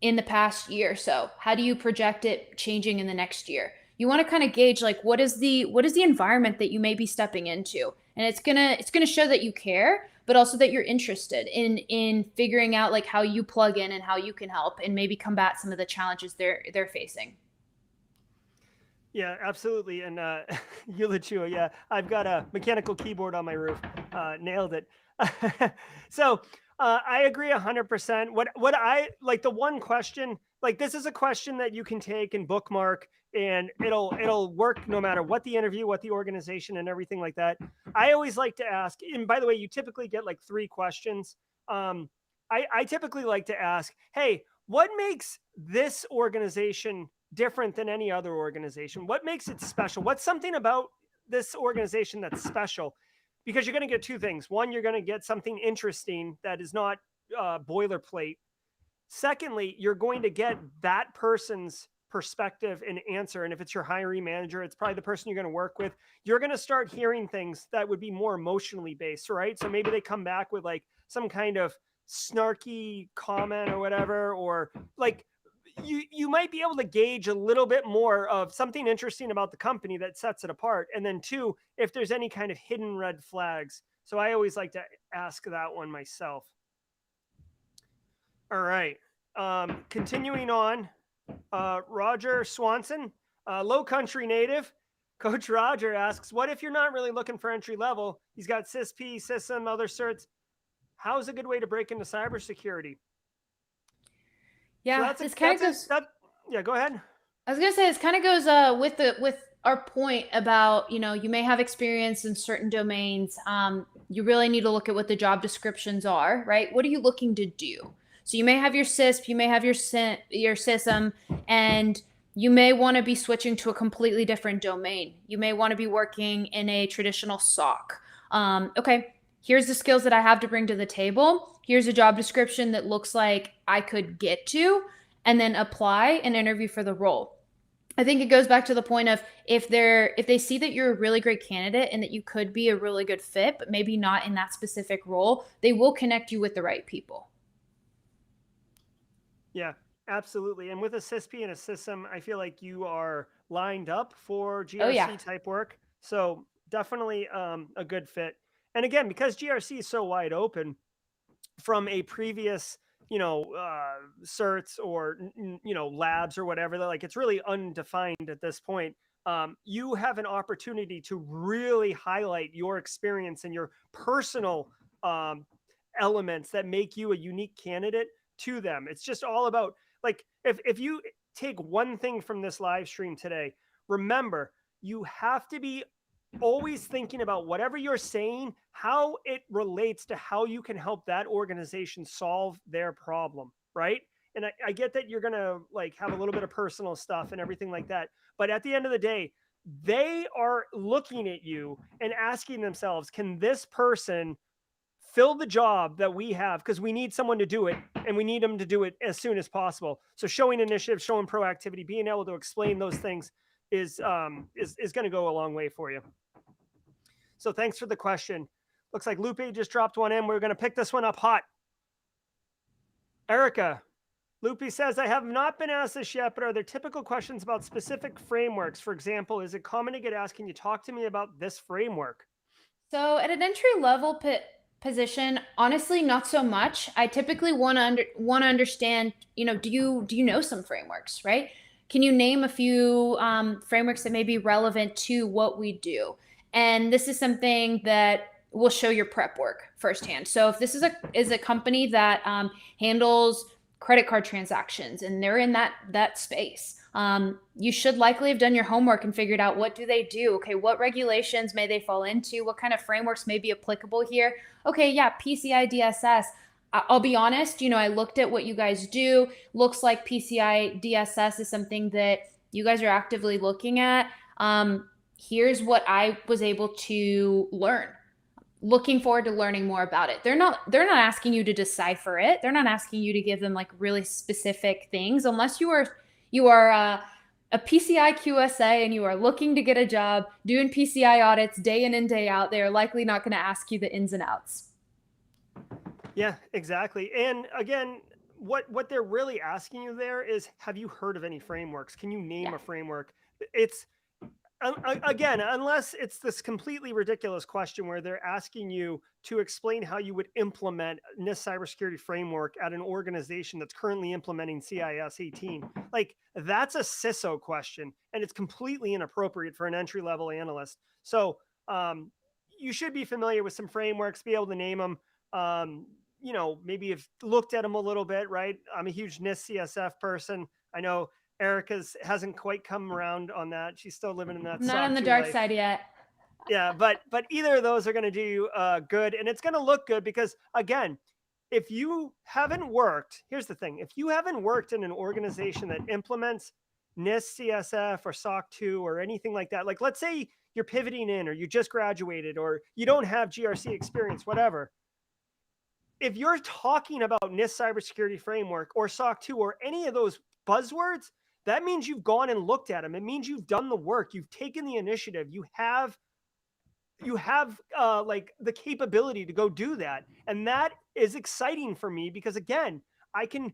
in the past year or so? How do you project it changing in the next year? You want to kind of gauge like what is the environment that you may be stepping into, and it's gonna show that you care, but also that you're interested in figuring out like how you plug in and how you can help and maybe combat some of the challenges they're facing. Yeah, absolutely. And Yulichua, yeah, I've got a mechanical keyboard on my roof. Nailed it. So I agree 100%. What I like, the one question, like this is a question that you can take and bookmark, and it'll work no matter what the interview, what the organization, and everything like that. I always like to ask, and by the way, you typically get like three questions. I typically like to ask, hey, what makes this organization different than any other organization? What makes it special? What's something about this organization that's special? Because you're going to get two things. One, you're going to get something interesting that is not boilerplate. Secondly, you're going to get that person's perspective and answer. And if it's your hiring manager, it's probably the person you're going to work with. You're going to start hearing things that would be more emotionally based, right? So maybe they come back with like some kind of snarky comment or whatever, or like you might be able to gauge a little bit more of something interesting about the company that sets it apart. And then two, if there's any kind of hidden red flags. So I always like to ask that one myself. All right. Continuing on, Roger Swanson, Low Country native. Coach Roger asks, what if you're not really looking for entry level? He's got CISP, CISM, other certs. How's a good way to break into cybersecurity? So Yeah, that's a this kind of that's goes. a that yeah, go ahead. I was gonna say this kind of goes with our point about, you may have experience in certain domains. You really need to look at what the job descriptions are, right? What are you looking to do? So you may have your CISP, you may have your SISM, and you may want to be switching to a completely different domain. You may want to be working in a traditional SOC. Okay, here's the skills that I have to bring to the table. Here's a job description that looks like I could get to, and then apply and interview for the role. I think it goes back to the point of if they see that you're a really great candidate and that you could be a really good fit, but maybe not in that specific role, they will connect you with the right people. Yeah, absolutely. And with a CISP and a system, I feel like you are lined up for Oh yeah. GRC type work. So definitely a good fit. And again, because GRC is so wide open from a previous, certs or, labs or whatever, they're like it's really undefined at this point. You have an opportunity to really highlight your experience and your personal um, elements that make you a unique candidate to them. It's just all about like if you take one thing from this live stream today, remember you have to be always thinking about whatever you're saying, how it relates to how you can help that organization solve their problem, right? And I get that you're gonna like have a little bit of personal stuff and everything like that, but at the end of the day, they are looking at you and asking themselves, can this person fill the job that we have, because we need someone to do it and we need them to do it as soon as possible. So showing initiative, showing proactivity, being able to explain those things is going to go a long way for you. So thanks for the question. Looks like Lupe just dropped one in. We're going to pick this one up hot. Erica, Lupe says, I have not been asked this yet, but are there typical questions about specific frameworks? For example, is it common to get asked, can you talk to me about this framework? So at an entry level position, honestly, not so much. I typically want to understand. Do you know some frameworks, right? Can you name a few frameworks that may be relevant to what we do? And this is something that will show your prep work firsthand. So if this is a company that handles credit card transactions and they're in that space, you should likely have done your homework and figured out what do they do. Okay, what regulations may they fall into? What kind of frameworks may be applicable here? Okay, yeah, PCI DSS. I'll be honest, I looked at what you guys do. Looks like PCI DSS is something that you guys are actively looking at. Here's what I was able to learn. Looking forward to learning more about it. They're not asking you to decipher it. They're not asking you to give them like really specific things unless you are a PCI QSA and you are looking to get a job doing PCI audits day in and day out. They are likely not going to ask you the ins and outs. Yeah, exactly. And again, what they're really asking you there is, have you heard of any frameworks? Can you name Yeah. a framework? It's again, unless it's this completely ridiculous question where they're asking you to explain how you would implement NIST cybersecurity framework at an organization that's currently implementing CIS 18. Like that's a CISO question, and it's completely inappropriate for an entry level analyst. So um, you should be familiar with some frameworks, be able to name them. Um, maybe have looked at them a little bit, right? I'm a huge NIST CSF person. I know Erica's hasn't quite come around on that. She's still living in that I'm not on SOC the 2 dark life. side yet. Yeah, but either of those are going to do you good, and it's going to look good because again, if you haven't worked, here's the thing: if you haven't worked in an organization that implements NIST CSF or SOC 2 or anything like that, like let's say you're pivoting in, or you just graduated, or you don't have GRC experience, whatever. If you're talking about NIST cybersecurity framework or SOC 2 or any of those buzzwords, that means you've gone and looked at them. It means you've done the work. You've taken the initiative. You have like the capability to go do that, and that is exciting for me because again, I can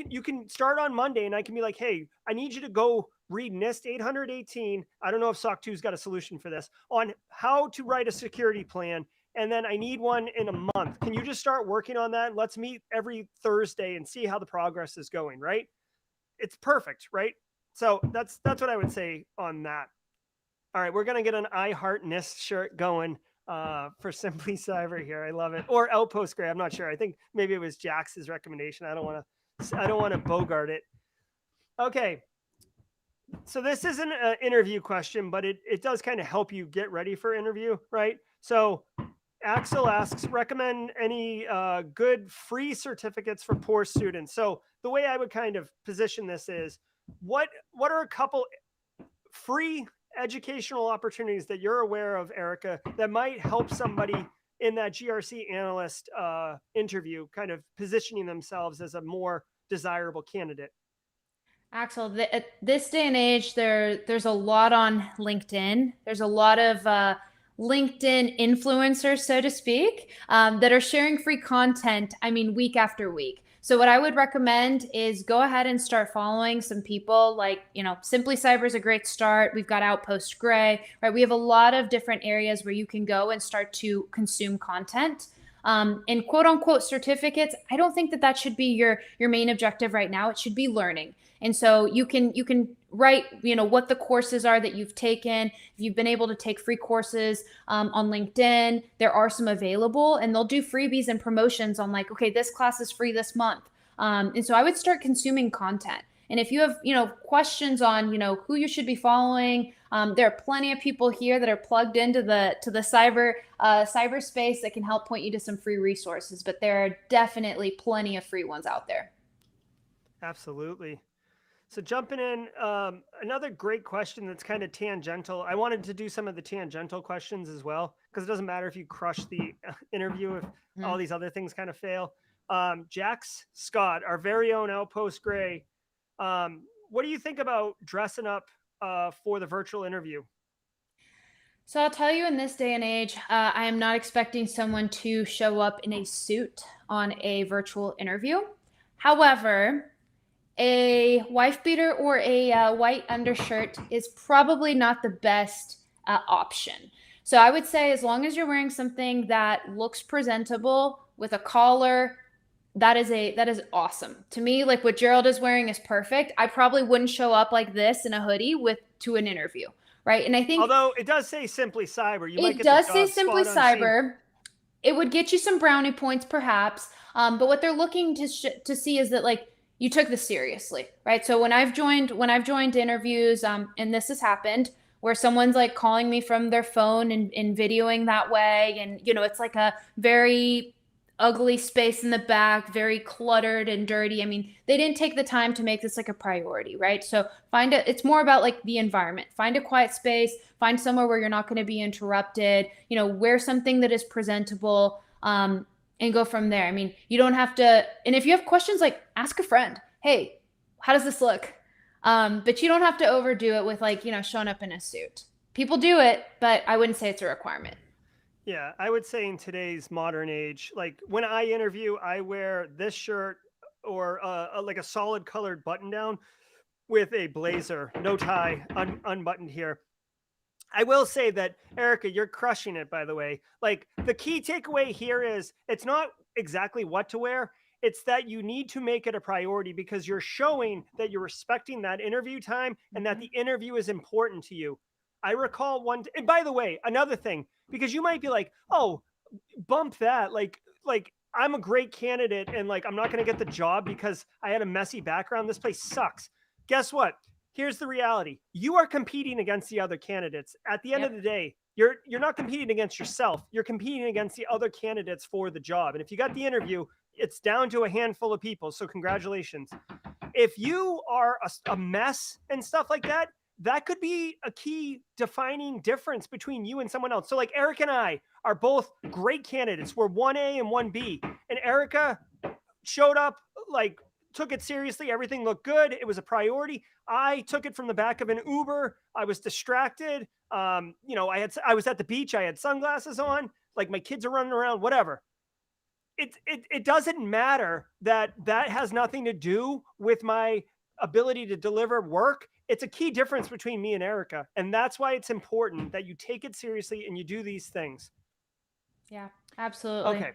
you can start on Monday and I can be like, hey, I need you to go read NIST 818. I don't know if SOC 2's got a solution for this on how to write a security plan, and then I need one in a month. Can you just start working on that? Let's meet every Thursday and see how the progress is going, right? It's perfect, right? So that's what I would say on that. All right, we're gonna get an I Heart NIST shirt going for Simply Cyber here. I love it. Or Outpost Gray. I'm not sure. I think maybe it was Jax's recommendation. I don't want to bogart it. Okay, so this isn't an interview question, but it does kind of help you get ready for interview, right? So Axel asks, recommend any good free certificates for poor students. So the way I would kind of position this is, what are a couple free educational opportunities that you're aware of, Erica, that might help somebody in that GRC analyst interview, kind of positioning themselves as a more desirable candidate? Axel, at this day and age, there's a lot on LinkedIn. There's a lot of LinkedIn influencers, so to speak, that are sharing free content. I mean, week after week. So what I would recommend is go ahead and start following some people like, Simply Cyber is a great start. We've got Outpost Gray, right? We have a lot of different areas where you can go and start to consume content. And quote unquote certificates, I don't think that should be your main objective right now. It should be learning. And so you can write, what the courses are that you've taken. If you've been able to take free courses on LinkedIn, there are some available, and they'll do freebies and promotions on like, okay, this class is free this month. And so I would start consuming content. And if you have, questions on, who you should be following, there are plenty of people here that are plugged into the cyberspace that can help point you to some free resources. But there are definitely plenty of free ones out there. Absolutely. So jumping in, another great question that's kind of tangential. I wanted to do some of the tangential questions as well, because it doesn't matter if you crush the interview if all these other things kind of fail. Jax Scott, our very own Outpost Gray, what do you think about dressing up for the virtual interview? So I'll tell you, in this day and age, I am not expecting someone to show up in a suit on a virtual interview. However, a wife beater or a white undershirt is probably not the best option. So I would say, as long as you're wearing something that looks presentable with a collar, that is awesome. To me, like what Gerald is wearing is perfect. I probably wouldn't show up like this in a hoodie to an interview, right? And I think Although it does say Simply Cyber, you might it get does the say job Simply spot unseen. Cyber. It would get you some brownie points, perhaps. But what they're looking to see is that, like, you took this seriously, right? So when I've joined interviews, and this has happened, where someone's like calling me from their phone and videoing that way, and it's like a very ugly space in the back, very cluttered and dirty. I mean, they didn't take the time to make this like a priority, right? So it's more about like the environment. Find a quiet space, find somewhere where you're not going to be interrupted, wear something that is presentable, and go from there. I mean, you don't have to, and if you have questions, like ask a friend, hey, how does this look? But you don't have to overdo it with like, showing up in a suit. People do it, but I wouldn't say it's a requirement. Yeah, I would say in today's modern age, like when I interview, I wear this shirt or like a solid colored button down with a blazer, no tie, unbuttoned here. I will say that, Erica, you're crushing it, by the way. Like, the key takeaway here is it's not exactly what to wear, it's that you need to make it a priority because you're showing that you're respecting that interview time and that Mhm. the interview is important to you. I recall and by the way, another thing, because you might be like, oh, bump that. Like, I'm a great candidate and like I'm not going to get the job because I had a messy background. This place sucks. Guess what? Here's the reality. You are competing against the other candidates. At the end of Yep. the day, you're not competing against yourself. You're competing against the other candidates for the job. And if you got the interview, it's down to a handful of people. So congratulations. If you are a mess and stuff like that, that could be a key defining difference between you and someone else. So, like, Eric and I are both great candidates. We're 1A and 1B. And Erica showed up, like, took it seriously. Everything looked good. It was a priority. I took it from the back of an Uber. I was distracted. I was at the beach. I had sunglasses on. Like, my kids are running around, whatever. It doesn't matter that that has nothing to do with my ability to deliver work. It's a key difference between me and Erica, and that's why it's important that you take it seriously and you do these things. Yeah, absolutely. Okay,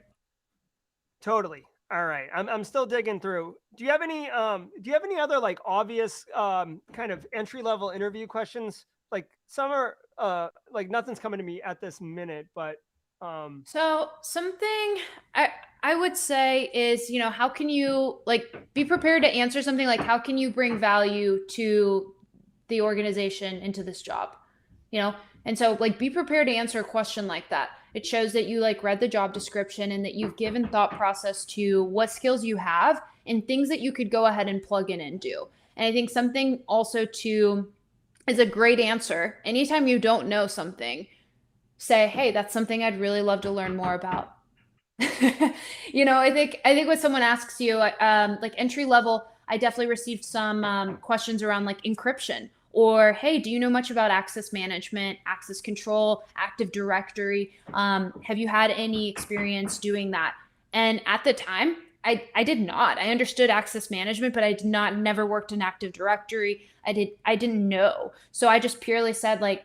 totally. All right, I'm still digging through. Do you have any other like obvious kind of entry level interview questions? Like some are like nothing's coming to me at this minute, but um So something I I would say is, how can you like be prepared to answer something like how can you bring value to the organization into this job? You know? And so like be prepared to answer a question like that. It shows that you like read the job description and that you've given thought process to what skills you have and things that you could go ahead and plug in and do. And I think something also to is a great answer. Anytime you don't know something, say, "Hey, that's something I'd really love to learn more about." I think when someone asks you, like entry level, I definitely received some questions around like encryption or, "Hey, do you know much about access management, access control, Active Directory? Have you had any experience doing that?" And at the time, I did not. I understood access management, but I did not never worked in Active Directory. I didn't know. So I just purely said like,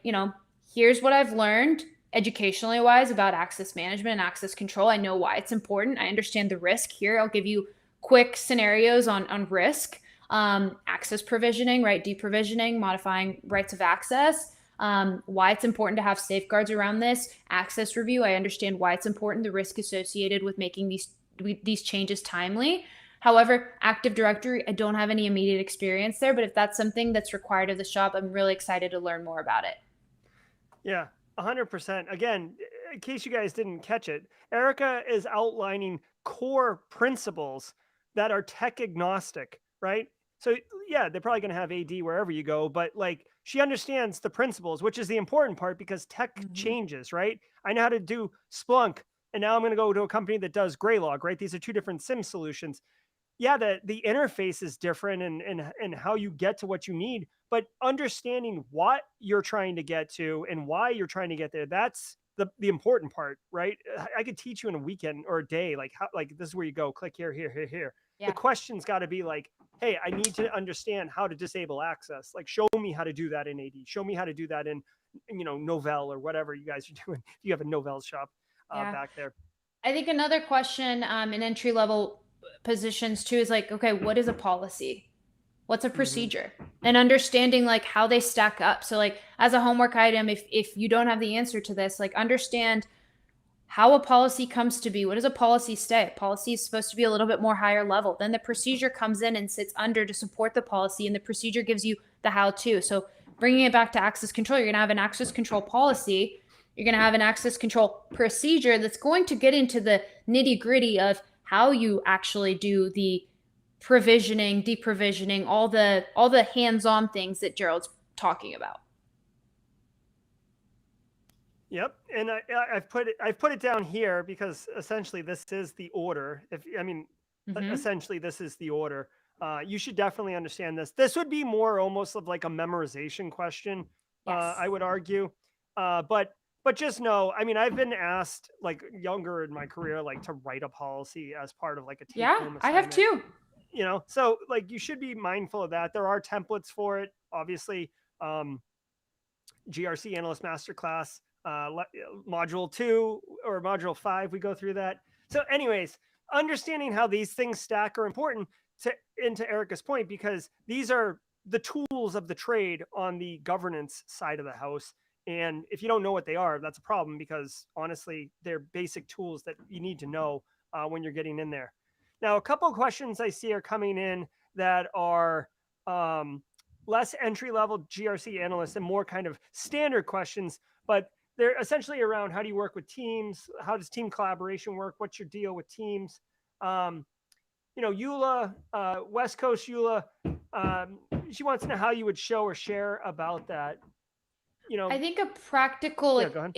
here's what I've learned educationally wise about access management and access control. I know why it's important. I understand the risk here. I'll give you quick scenarios on risk, access provisioning, right? Deprovisioning, modifying rights of access. Why it's important to have safeguards around this access review. I understand why it's important, the risk associated with making these changes timely. However, Active Directory, I don't have any immediate experience there, but if that's something that's required of the shop, I'm really excited to learn more about it. Yeah, 100%. Again, in case you guys didn't catch it, Erica is outlining core principles that are tech agnostic, right? So, yeah, they're probably going to have AD wherever you go, but like she understands the principles, which is the important part because tech Mhm. changes, right? I know how to do Splunk, and now I'm going to go to a company that does Graylog, right? These are two different SIM solutions. Yeah, the interface is different and how you get to what you need, but understanding what you're trying to get to and why you're trying to get there, that's the important part, right? I could teach you in a weekend or a day, like how like this is where you go, click here, here, here, here. The Yeah. question's got to be like, hey, I need to understand how to disable access. Like, show me how to do that in AD. Show me how to do that in, Novell or whatever you guys are doing. If you have a Novell shop Yeah. back there. I think another question in entry level positions too is like, okay, what is a policy? What's a Hmm. procedure? And understanding like how they stack up. So like as a homework item, if you don't have the answer to this, like understand how a policy comes to be. What does a policy say? Policy is supposed to be a little bit more higher level. Then the procedure comes in and sits under to support the policy, and the procedure gives you the how to. So bringing it back to access control, you're going to have an access control policy. You're going to have an access control procedure that's going to get into the nitty gritty of how you actually do the provisioning, deprovisioning, all the hands-on things that Gerald's talking about. Yep, and I've put it down here because essentially this is the order. If I mean, Mm-hmm. essentially this is the order. You should definitely understand this. This would be more almost of like a memorization question. Yes. I would argue, but but just know, I mean, I've been asked like younger in my career, like to write a policy as part of like a take Yeah, home I have assignment, too. so like you should be mindful of that. There are templates for it, obviously. Um, GRC Analyst Masterclass, Module 2 or Module 5, we go through that. So, anyways, understanding how these things stack are important into Erica's point, because these are the tools of the trade on the governance side of the house. And if you don't know what they are, that's a problem, because honestly, they're basic tools that you need to know when you're getting in there. Now, a couple of questions I see are coming in that are um, less entry level GRC analysts and more kind of standard questions, but they're essentially around how do you work with teams? How does team collaboration work? What's your deal with teams? Um, Eula, West Coast Eula, she wants to know how you would show or share about that. I think a practical Yeah, go ahead.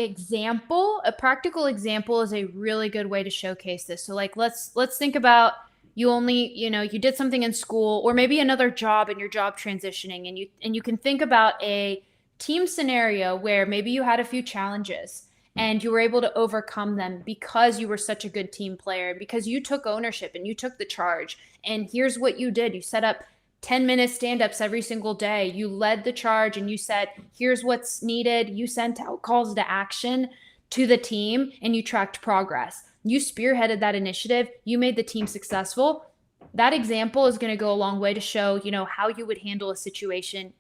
a practical example is a really good way to showcase this. So like let's think about you only, you did something in school or maybe another job and your job transitioning, and you can think about a team scenario where maybe you had a few challenges and you were able to overcome them because you were such a good team player, because you took ownership and you took the charge. And here's what you did. You set up 10-minute stand-ups every single day. You led the charge and you said, here's what's needed. You sent out calls to action to the team and you tracked progress. You spearheaded that initiative. You made the team successful. That example is going to go a long way to show, how you would handle a situation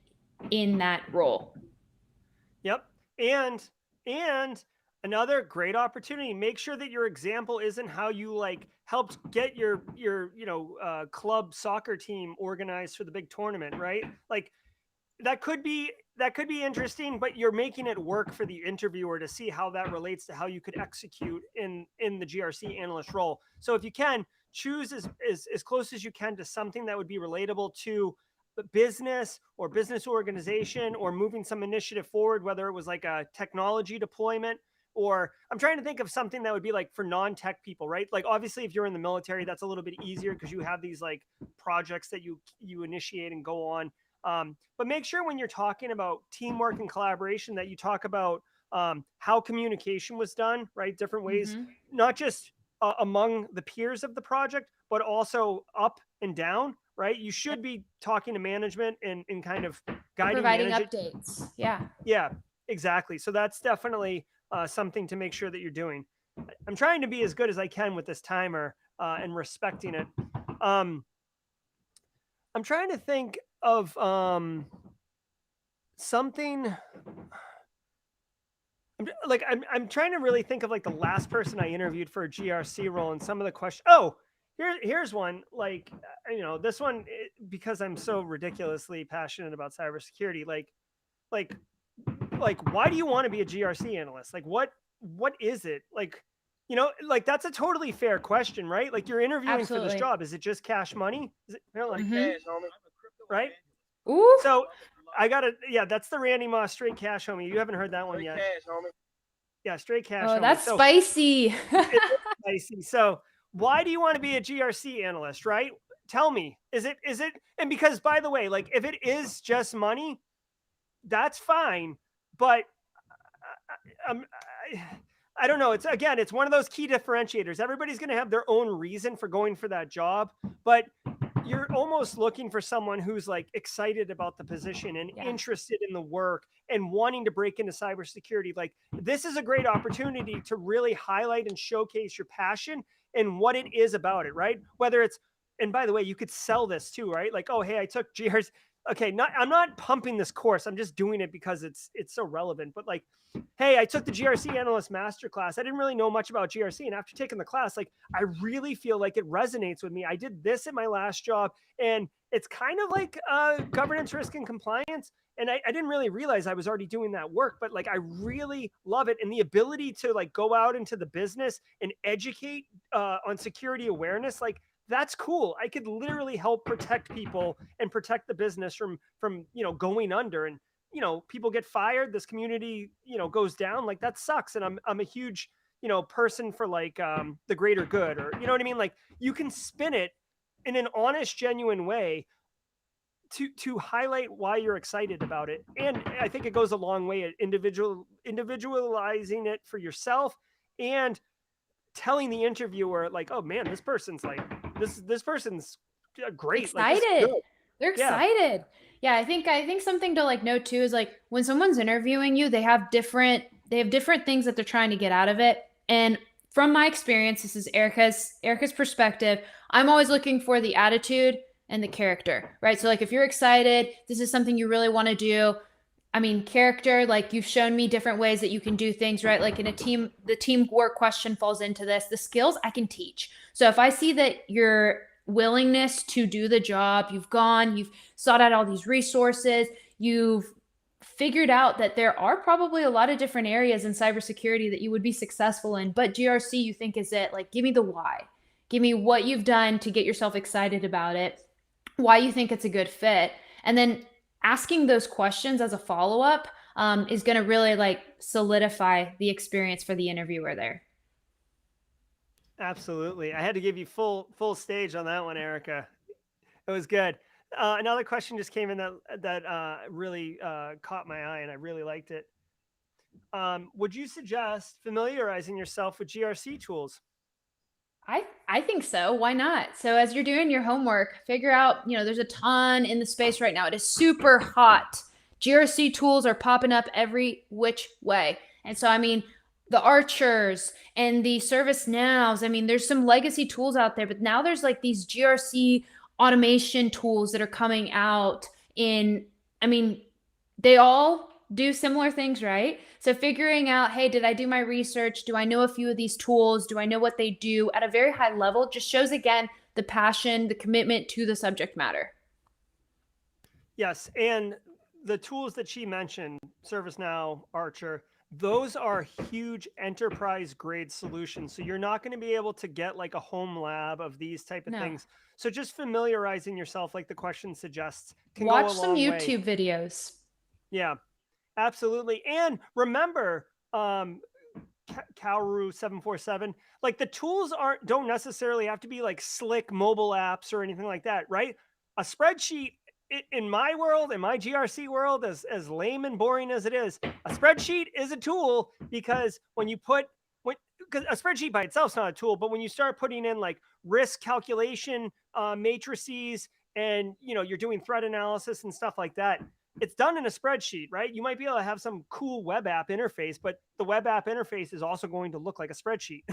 in that role. Yep. And another great opportunity, make sure that your example isn't how you like helped get your club soccer team organized for the big tournament, right? Like that could be interesting, but you're making it work for the interviewer to see how that relates to how you could execute in the GRC analyst role. So if you can, choose as close as you can to something that would be relatable to the business or business organization, or moving some initiative forward, whether it was like a technology deployment, or I'm trying to think of something that would be like for non-tech people, right? Like obviously if you're in the military, that's a little bit easier because you have these like projects that you initiate and go on. But make sure when you're talking about teamwork and collaboration that you talk about how communication was done, right? Different ways, Mm-hmm. not just among the peers of the project, but also up and down, right? You should be talking to management and kind of And guiding providing management. updates. Yeah. Yeah, exactly. So that's definitely something to make sure that you're doing. I'm trying to be as good as I can with this timer and respecting it. Um, I'm trying to think of something. I'm trying to really think of like the last person I interviewed for a GRC role and some of the questions. Oh, here's one. Like this one, because I'm so ridiculously passionate about cybersecurity. Like like why do you want to be a GRC analyst? Like what is it? Like that's a totally fair question, right? Like you're interviewing for this Absolutely. job. Is it just cash money? Is it like Mm-hmm. right? Ooh. So I gotta, yeah, that's the Randy Moss straight cash homie. You haven't heard that one yet. Yeah, straight cash Oh, homie. that's So spicy. it is spicy. So why do you want to be a GRC analyst, right? Tell me. Is it and because by the way, like if it is just money, that's fine. But um, I don't know. It's one of those key differentiators. Everybody's going to have their own reason for going for that job, but you're almost looking for someone who's like excited about the position and Yeah. interested in the work and wanting to break into cybersecurity. Like this is a great opportunity to really highlight and showcase your passion and what it is about it, right? Whether it's, and by the way, you could sell this too, right? Like, oh, hey, I took GRs. Okay, I'm not pumping this course. I'm just doing it because it's so relevant. But like, hey, I took the GRC Analyst Masterclass. I didn't really know much about GRC. And after taking the class, like, I really feel like it resonates with me. I did this at my last job, and it's kind of like governance, risk, and compliance. And I didn't really realize I was already doing that work, but like, I really love it. And the ability to like go out into the business and educate on security awareness, like, that's cool. I could literally help protect people and protect the business from going under. And people get fired, this community goes down, like that sucks. And I'm a huge person for like the greater good, or you know what I mean. Like you can spin it in an honest, genuine way to highlight why you're excited about it. And I think it goes a long way at individualizing it for yourself and telling the interviewer like, oh man, this person's like this person's great. Like this is Excited. good. They're Yeah. excited. Yeah, I think something to like note too is like when someone's interviewing you, they have different things that they're trying to get out of it. And from my experience, this is Erica's perspective. I'm always looking for the attitude and the character, right? So like if you're excited, this is something you really want to do. I mean, character, like you've shown me different ways that you can do things, right? Like in a team, the teamwork question falls into this. The skills I can teach. So if I see that your willingness to do the job, you've sought out all these resources, you've figured out that there are probably a lot of different areas in cybersecurity that you would be successful in, but GRC you think is it, like give me the why. Give me what you've done to get yourself excited about it, why you think it's a good fit. And then asking those questions as a follow-up is going to really like solidify the experience for the interviewer there. Absolutely. I had to give you full stage on that one, Erica. It was good. Another question just came in that really caught my eye, and I really liked it. Would you suggest familiarizing yourself with GRC tools? I think so. Why not? So as you're doing your homework, figure out, there's a ton in the space right now. It is super hot. GRC tools are popping up every which way. And so I mean, the Archers and the ServiceNows, I mean, there's some legacy tools out there, but now there's like these GRC automation tools that are coming out in, I mean, they all do similar things, right? So figuring out, hey, did I do my research? Do I know a few of these tools? Do I know what they do at a very high level? Just shows again the passion, the commitment to the subject matter. Yes, and the tools that she mentioned, ServiceNow, Archer, those are huge enterprise grade solutions. So you're not going to be able to get like a home lab of these type of No. things. So just familiarizing yourself, like the question suggests, can go Watch a some long way. YouTube videos. Yeah, absolutely. And remember, Kauru 747, like the tools don't necessarily have to be like slick mobile apps or anything like that, right? A spreadsheet in my world, in my GRC world, as lame and boring as it is, a spreadsheet is a tool because because a spreadsheet by itself is not a tool, but when you start putting in like risk calculation matrices and you're doing threat analysis and stuff like that, it's done in a spreadsheet, right? You might be able to have some cool web app interface, but the web app interface is also going to look like a spreadsheet.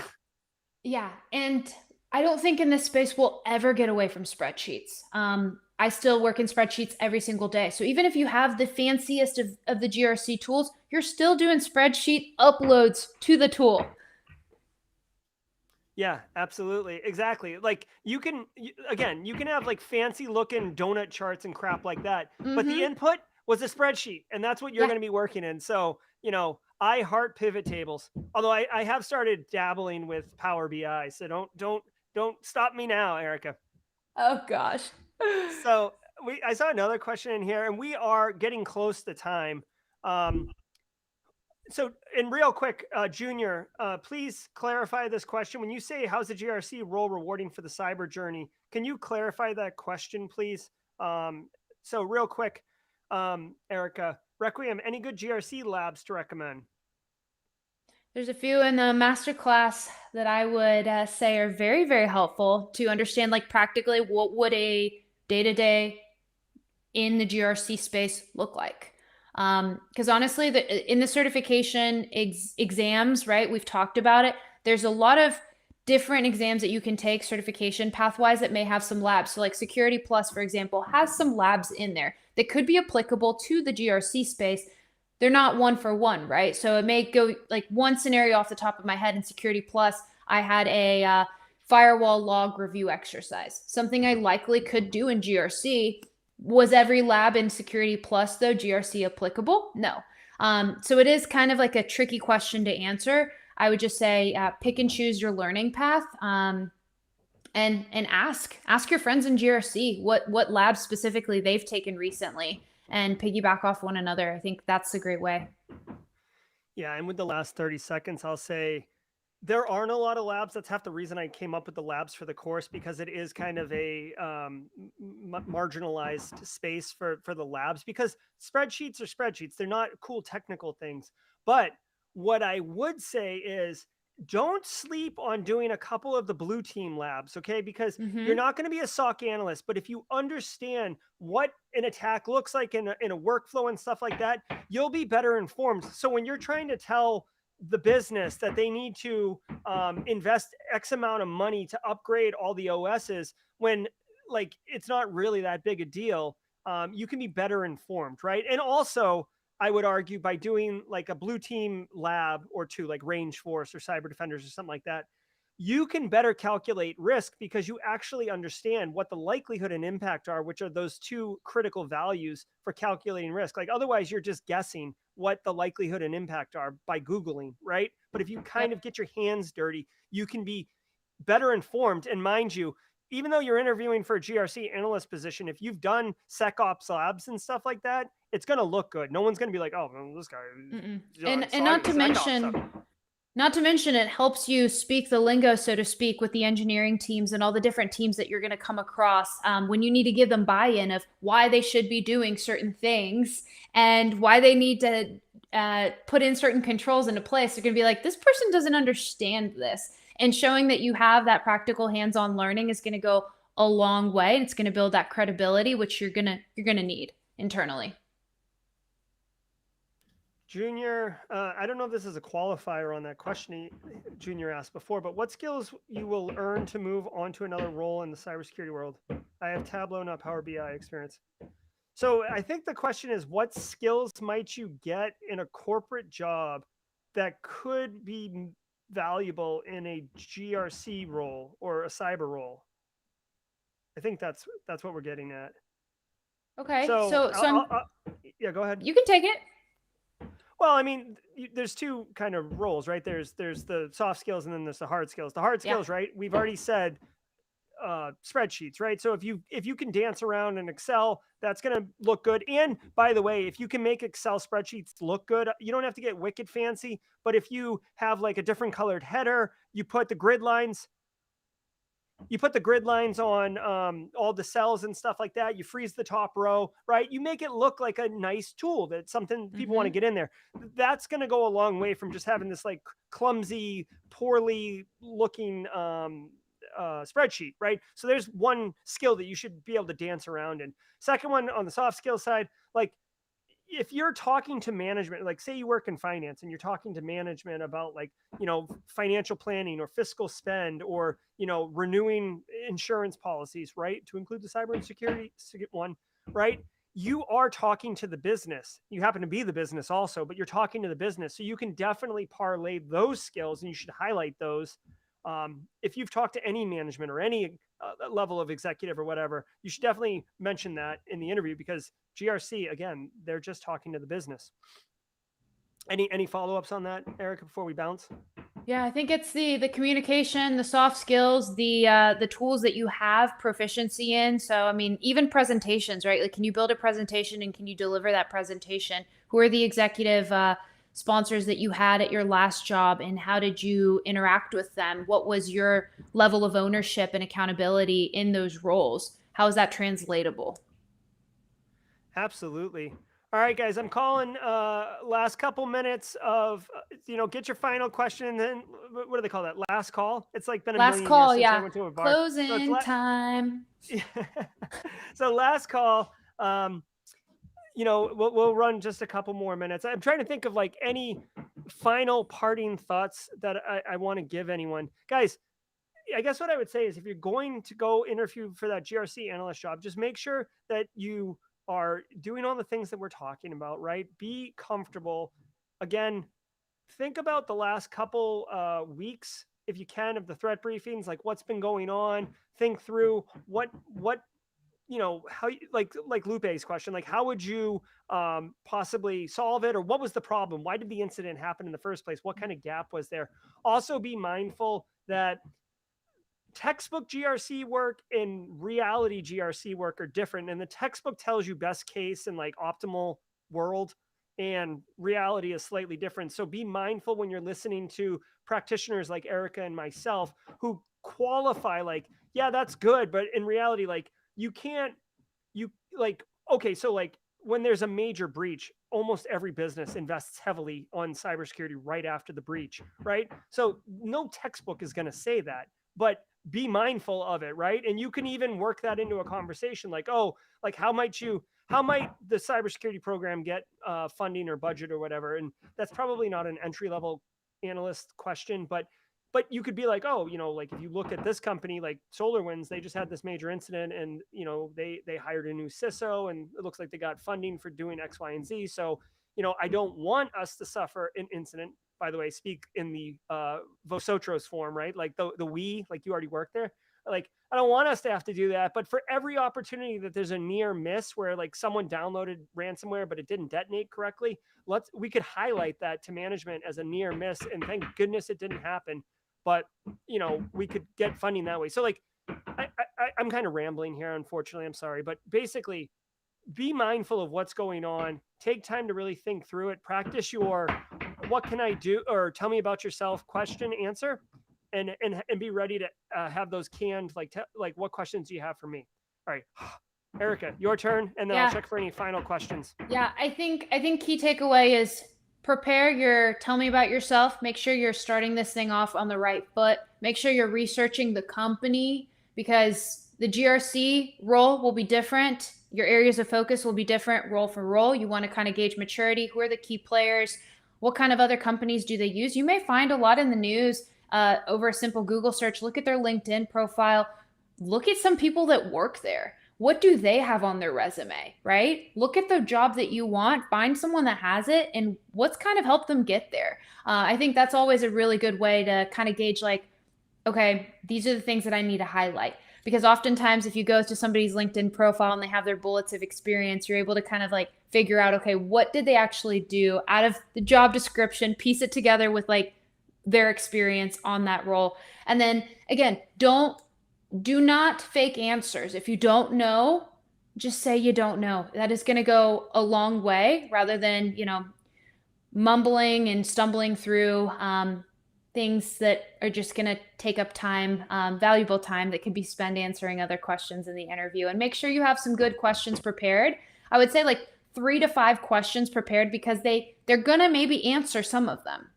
Yeah, and I don't think in this space we'll ever get away from spreadsheets. I still work in spreadsheets every single day. So even if you have the fanciest of the GRC tools, you're still doing spreadsheet uploads to the tool. Yeah, absolutely. Exactly. Like again, you can have like fancy looking donut charts and crap like that, but the Mm-hmm. input was a spreadsheet and that's what you're Yeah. going to be working in. So, I heart pivot tables, although I have started dabbling with Power BI. So don't stop me now, Erica. Oh gosh. So I saw another question in here, and we are getting close to time. Um, so, and real quick, Junior, please clarify this question. When you say how's the GRC role rewarding for the cyber journey, can you clarify that question, please? So, real quick, Erica, Requiem, any good GRC labs to recommend? There's a few in the masterclass that I would say are very, very helpful to understand, like practically what would a day to day in the GRC space look like. Because honestly, in the certification exams, right, we've talked about it. There's a lot of different exams that you can take certification pathwise that may have some labs. So, like Security Plus, for example, has some labs in there that could be applicable to the GRC space. They're not one for one, right? So it may go like one scenario off the top of my head in Security Plus. I had a firewall log review exercise, something I likely could do in GRC. Was every lab in Security Plus, though, GRC applicable? No. So it is kind of like a tricky question to answer. I would just say pick and choose your learning path, and ask your friends in GRC what labs specifically they've taken recently, and piggyback off one another. I think that's a great way. Yeah, and with the last 30 seconds, I'll say There aren't a lot of labs. That's half the reason I came up with the labs for the course, because it is kind of a marginalized space for the labs, because spreadsheets are spreadsheets. They're not cool technical things. But what I would say is, don't sleep on doing a couple of the blue team labs, okay? Because you're Mm-hmm. not going to be a SOC analyst, but if you understand what an attack looks like in a workflow and stuff like that, you'll be better informed. So when you're trying to tell the business that they need to invest X amount of money to upgrade all the OSs, when like it's not really that big a deal, you can be better informed, right? And also, I would argue by doing like a blue team lab or two, like Range Force or Cyber Defenders or something like that, you can better calculate risk because you actually understand what the likelihood and impact are, which are those two critical values for calculating risk. Like otherwise, you're just guessing what the likelihood and impact are by Googling, right? But if you kind Yep. of get your hands dirty, you can be better informed. And mind you, even though you're interviewing for a GRC analyst position, if you've done SecOps labs and stuff like that, it's going to look good. No one's going to be like, oh, well, this guy Mm-mm. And saw not your to SecOps stuff. mention, not to mention, it helps you speak the lingo, so to speak, with the engineering teams and all the different teams that you're going to come across when you need to give them buy-in of why they should be doing certain things and why they need to put in certain controls into place. They're going to be like, this person doesn't understand this, and showing that you have that practical hands-on learning is going to go a long way. It's going to build that credibility, which you're gonna need internally. Junior, I don't know if this is a qualifier on that question Junior asked before, but what skills you will earn to move on to another role in the cybersecurity world? I have Tableau, not Power BI experience. So I think the question is, what skills might you get in a corporate job that could be valuable in a GRC role or a cyber role? I think that's what we're getting at. Okay, So, so yeah, go ahead. you can take it. Well, I mean, there's two kind of roles, right? There's the soft skills and then there's the hard skills. The hard Yeah. skills, right? We've already said spreadsheets, right? So if you can dance around in Excel, that's going to look good. And by the way, if you can make Excel spreadsheets look good, you don't have to get wicked fancy. But if you have like a different colored header, you put the grid lines on all the cells and stuff like that. You freeze the top row, right? You make it look like a nice tool that's something people want to Mm-hmm. get in there. That's going to go a long way from just having this like clumsy, poorly looking spreadsheet, right? So there's one skill that you should be able to dance around in. Second one on the soft skill side, like if you're talking to management, like say you work in finance and you're talking to management about like, financial planning or fiscal spend or, renewing insurance policies, right? To include the cyber and security one, right? You are talking to the business. You happen to be the business also, but you're talking to the business. So you can definitely parlay those skills and you should highlight those. If you've talked to any management or any level of executive or whatever, you should definitely mention that in the interview because GRC, again, they're just talking to the business. Any follow-ups on that, Erica, before we bounce? Yeah, I think it's the communication, the soft skills, the tools that you have proficiency in. So I mean, even presentations, right? Like, can you build a presentation and can you deliver that presentation? Who are the executive sponsors that you had at your last job, and how did you interact with them? What was your level of ownership and accountability in those roles? How is that translatable? Absolutely. All right, guys, I'm calling last couple minutes of, get your final question. And then what do they call that? Last call? It's like been a Last million years call, since I yeah. went to a bar. So it's Closing time. so last call. We'll run just a couple more minutes. I'm trying to think of like any final parting thoughts that I want to give anyone. Guys, I guess what I would say is if you're going to go interview for that GRC analyst job, just make sure that you are doing all the things that we're talking about, right? Be comfortable. Again, think about the last couple weeks, if you can, of the threat briefings, like what's been going on. Think through what how you, like Lupe's question, like how would you possibly solve it, or what was the problem, why did the incident happen in the first place, what kind of gap was there. Also be mindful that textbook GRC work and reality GRC work are different, and the textbook tells you best case and like optimal world, and reality is slightly different. So be mindful when you're listening to practitioners like Erica and myself who qualify like, yeah, that's good, but in reality, like you can't, you like, okay, so like when there's a major breach, almost every business invests heavily on cybersecurity right after the breach, right? So no textbook is going to say that, but be mindful of it, right? And you can even work that into a conversation like, oh, like how might the cybersecurity program get funding or budget or whatever? And that's probably not an entry level analyst question, but you could be like, oh, like if you look at this company like SolarWinds, they just had this major incident, and they hired a new CISO, and it looks like they got funding for doing X, Y, and Z. So I don't want us to suffer an incident. By the way, speak in the Vosotros form, right? Like the we, like you already work there. Like I don't want us to have to do that. But for every opportunity that there's a near miss where like someone downloaded ransomware but it didn't detonate correctly, we could highlight that to management as a near miss, and thank goodness it didn't happen. But we could get funding that way. So like I'm kind of rambling here, unfortunately. I'm sorry, but basically be mindful of what's going on. Take time to really think through it. Practice your what can I do, or tell me about yourself question answer, and be ready to have those canned like what questions do you have for me? All right, Erica, your turn, and then I'll Yeah. check for any final questions. Yeah, I think key takeaway is prepare your tell me about yourself. Make sure you're starting this thing off on the right foot. Make sure you're researching the company because the GRC role will be different. Your areas of focus will be different role for role. You want to kind of gauge maturity. Who are the key players? What kind of other companies do they use? You may find a lot in the news over a simple Google search. Look at their LinkedIn profile. Look at some people that work there. What do they have on their resume, right? Look at the job that you want, find someone that has it, and what's kind of helped them get there. I think that's always a really good way to kind of gauge, like, okay, these are the things that I need to highlight. Because oftentimes, if you go to somebody's LinkedIn profile and they have their bullets of experience, you're able to kind of like figure out, okay, what did they actually do out of the job description, piece it together with like their experience on that role. And then again, do not fake answers. If you don't know, just say you don't know. That is going to go a long way rather than, mumbling and stumbling through things that are just going to take up time, valuable time that could be spent answering other questions in the interview. And make sure you have some good questions prepared. I would say like 3 to 5 questions prepared because they're going to maybe answer some of them.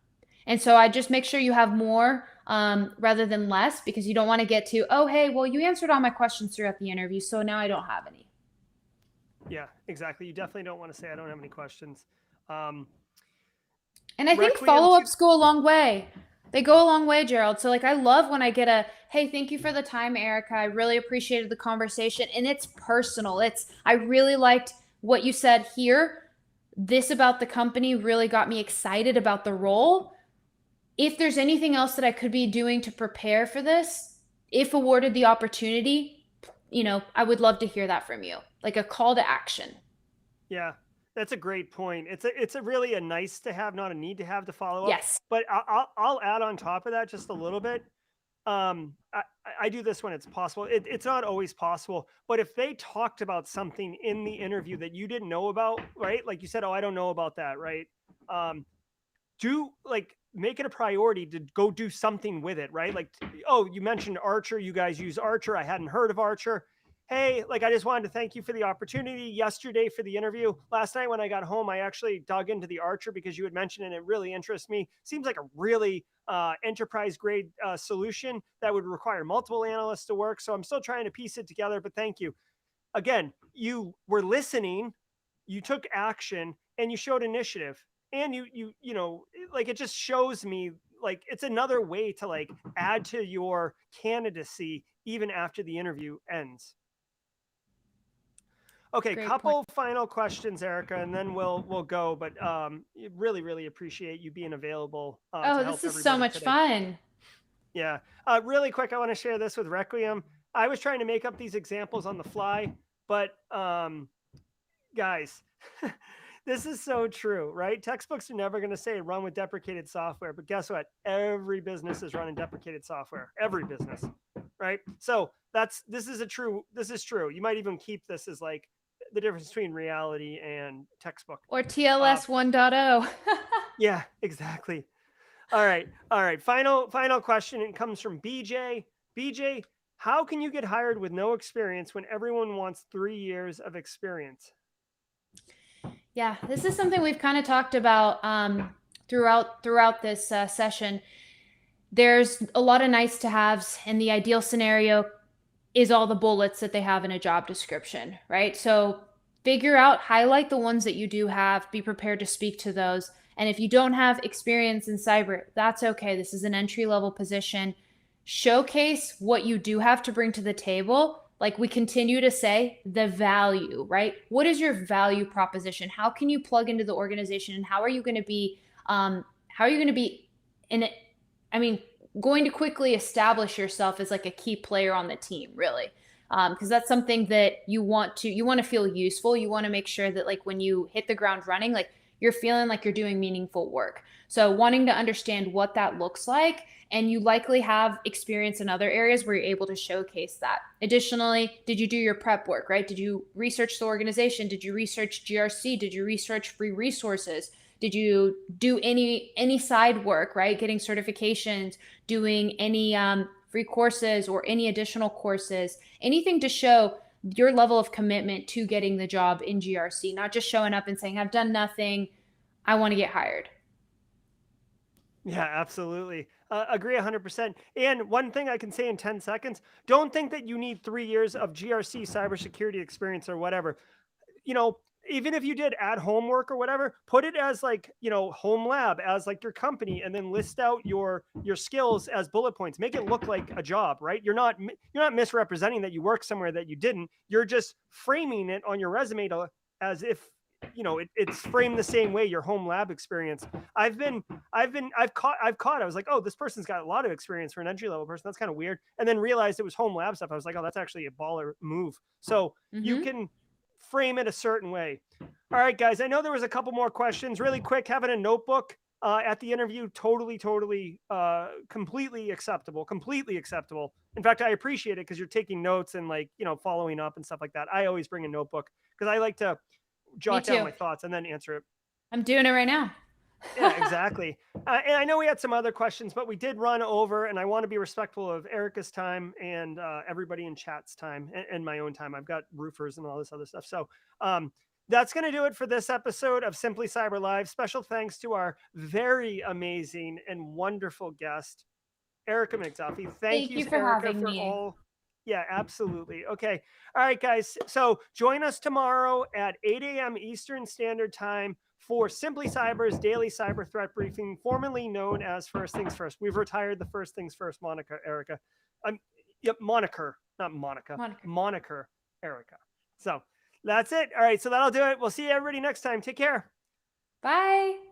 And so I just make sure you have more rather than less because you don't want to get to, oh, hey, well, you answered all my questions throughout the interview, so now I don't have any. Yeah, exactly. You definitely don't want to say I don't have any questions. And I think Requiem follow-ups go a long way. They go a long way, Gerald. So like I love when I get a, hey, thank you for the time, Erica. I really appreciated the conversation. And it's personal. I really liked what you said here. This about the company really got me excited about the role. If there's anything else that I could be doing to prepare for this, if awarded the opportunity, I would love to hear that from you, like a call to action. Yeah, that's a great point. It's a really a nice to have, not a need to have to follow up. Yes. But I'll add on top of that just a little bit. I do this when it's possible. It's not always possible, but if they talked about something in the interview that you didn't know about, right? Like you said, oh, I don't know about that, right? Do like make it a priority to go do something with it, right? Like, oh, you mentioned Archer. You guys use Archer. I hadn't heard of Archer. Hey, like I just wanted to thank you for the opportunity yesterday for the interview. Last night when I got home, I actually dug into the Archer because you had mentioned it and it really interests me. Seems like a really enterprise grade solution that would require multiple analysts to work. So I'm still trying to piece it together, but thank you. Again, you were listening, you took action, and you showed initiative. And like it just shows me like it's another way to like add to your candidacy even after the interview ends. Okay, Great point. couple final questions, Erica, and then we'll go. But really appreciate you being available to Oh, help this is so everybody much today. fun. Yeah, really quick, I want to share this with Requiem. I was trying to make up these examples on the fly, but guys, this is so true, right? Textbooks are never going to say run with deprecated software, but guess what? Every business is running deprecated software. Every business, right? So this is true. You might even keep this as like the difference between reality and textbook. Or TLS 1.0. Yeah, exactly. All right. All right. Final question. It comes from BJ. BJ, how can you get hired with no experience when everyone wants 3 years of experience? Yeah, this is something we've kind of talked about throughout this session. There's a lot of nice to haves, and the ideal scenario is all the bullets that they have in a job description, right? So figure out, highlight the ones that you do have, be prepared to speak to those. And if you don't have experience in cyber, that's okay. This is an entry level position. Showcase what you do have to bring to the table. Like we continue to say, the value, right? What is your value proposition? How can you plug into the organization, and how are you going to be, in it? I mean, going to quickly establish yourself as like a key player on the team, really, because that's something that you want to feel useful. You want to make sure that like when you hit the ground running, like you're feeling like you're doing meaningful work. So wanting to understand what that looks like, and you likely have experience in other areas where you're able to showcase that. Additionally, did you do your prep work, right? Did you research the organization? Did you research GRC? Did you research free resources? Did you do any side work, right? Getting certifications, doing any free courses or any additional courses, anything to show your level of commitment to getting the job in GRC, not just showing up and saying, I've done nothing, I want to get hired. Yeah, absolutely. Agree 100%. And one thing I can say in 10 seconds, don't think that you need 3 years of GRC cybersecurity experience or whatever. You know, even if you did at home work or whatever, put it as like, home lab as like your company, and then list out your skills as bullet points. Make it look like a job, right? You're not misrepresenting that you work somewhere that you didn't. You're just framing it on your resume as if it's framed the same way your home lab experience. I've caught I was like, oh, this person's got a lot of experience for an entry level person, that's kind of weird, and then realized it was home lab stuff. I was like, oh, that's actually a baller move. So you Mm-hmm. can frame it a certain way. All right, guys, I know there was a couple more questions. Really quick, having a notebook at the interview, totally completely acceptable. Completely acceptable. In fact, I appreciate it because you're taking notes and like following up and stuff like that. I always bring a notebook because I like to Me jot down too. my thoughts and then answer it. I'm doing it right now. Yeah, exactly. And I know we had some other questions, but we did run over, and I want to be respectful of Erica's time and everybody in chat's time and my own time. I've got roofers and all this other stuff. So that's going to do it for this episode of Simply Cyber Live. Special thanks to our very amazing and wonderful guest, Erica McDuffie. Thank Thank you, you for Erica, having for me. all. Yeah, absolutely. Okay. All right, guys. So join us tomorrow at 8 a.m. Eastern Standard Time for Simply Cyber's daily cyber threat briefing, formerly known as First Things First. We've retired the First Things First moniker, Erica. Yep, moniker, not Monica, Monica. moniker, Erica. So that's it. All right. So that'll do it. We'll see everybody next time. Take care. Bye.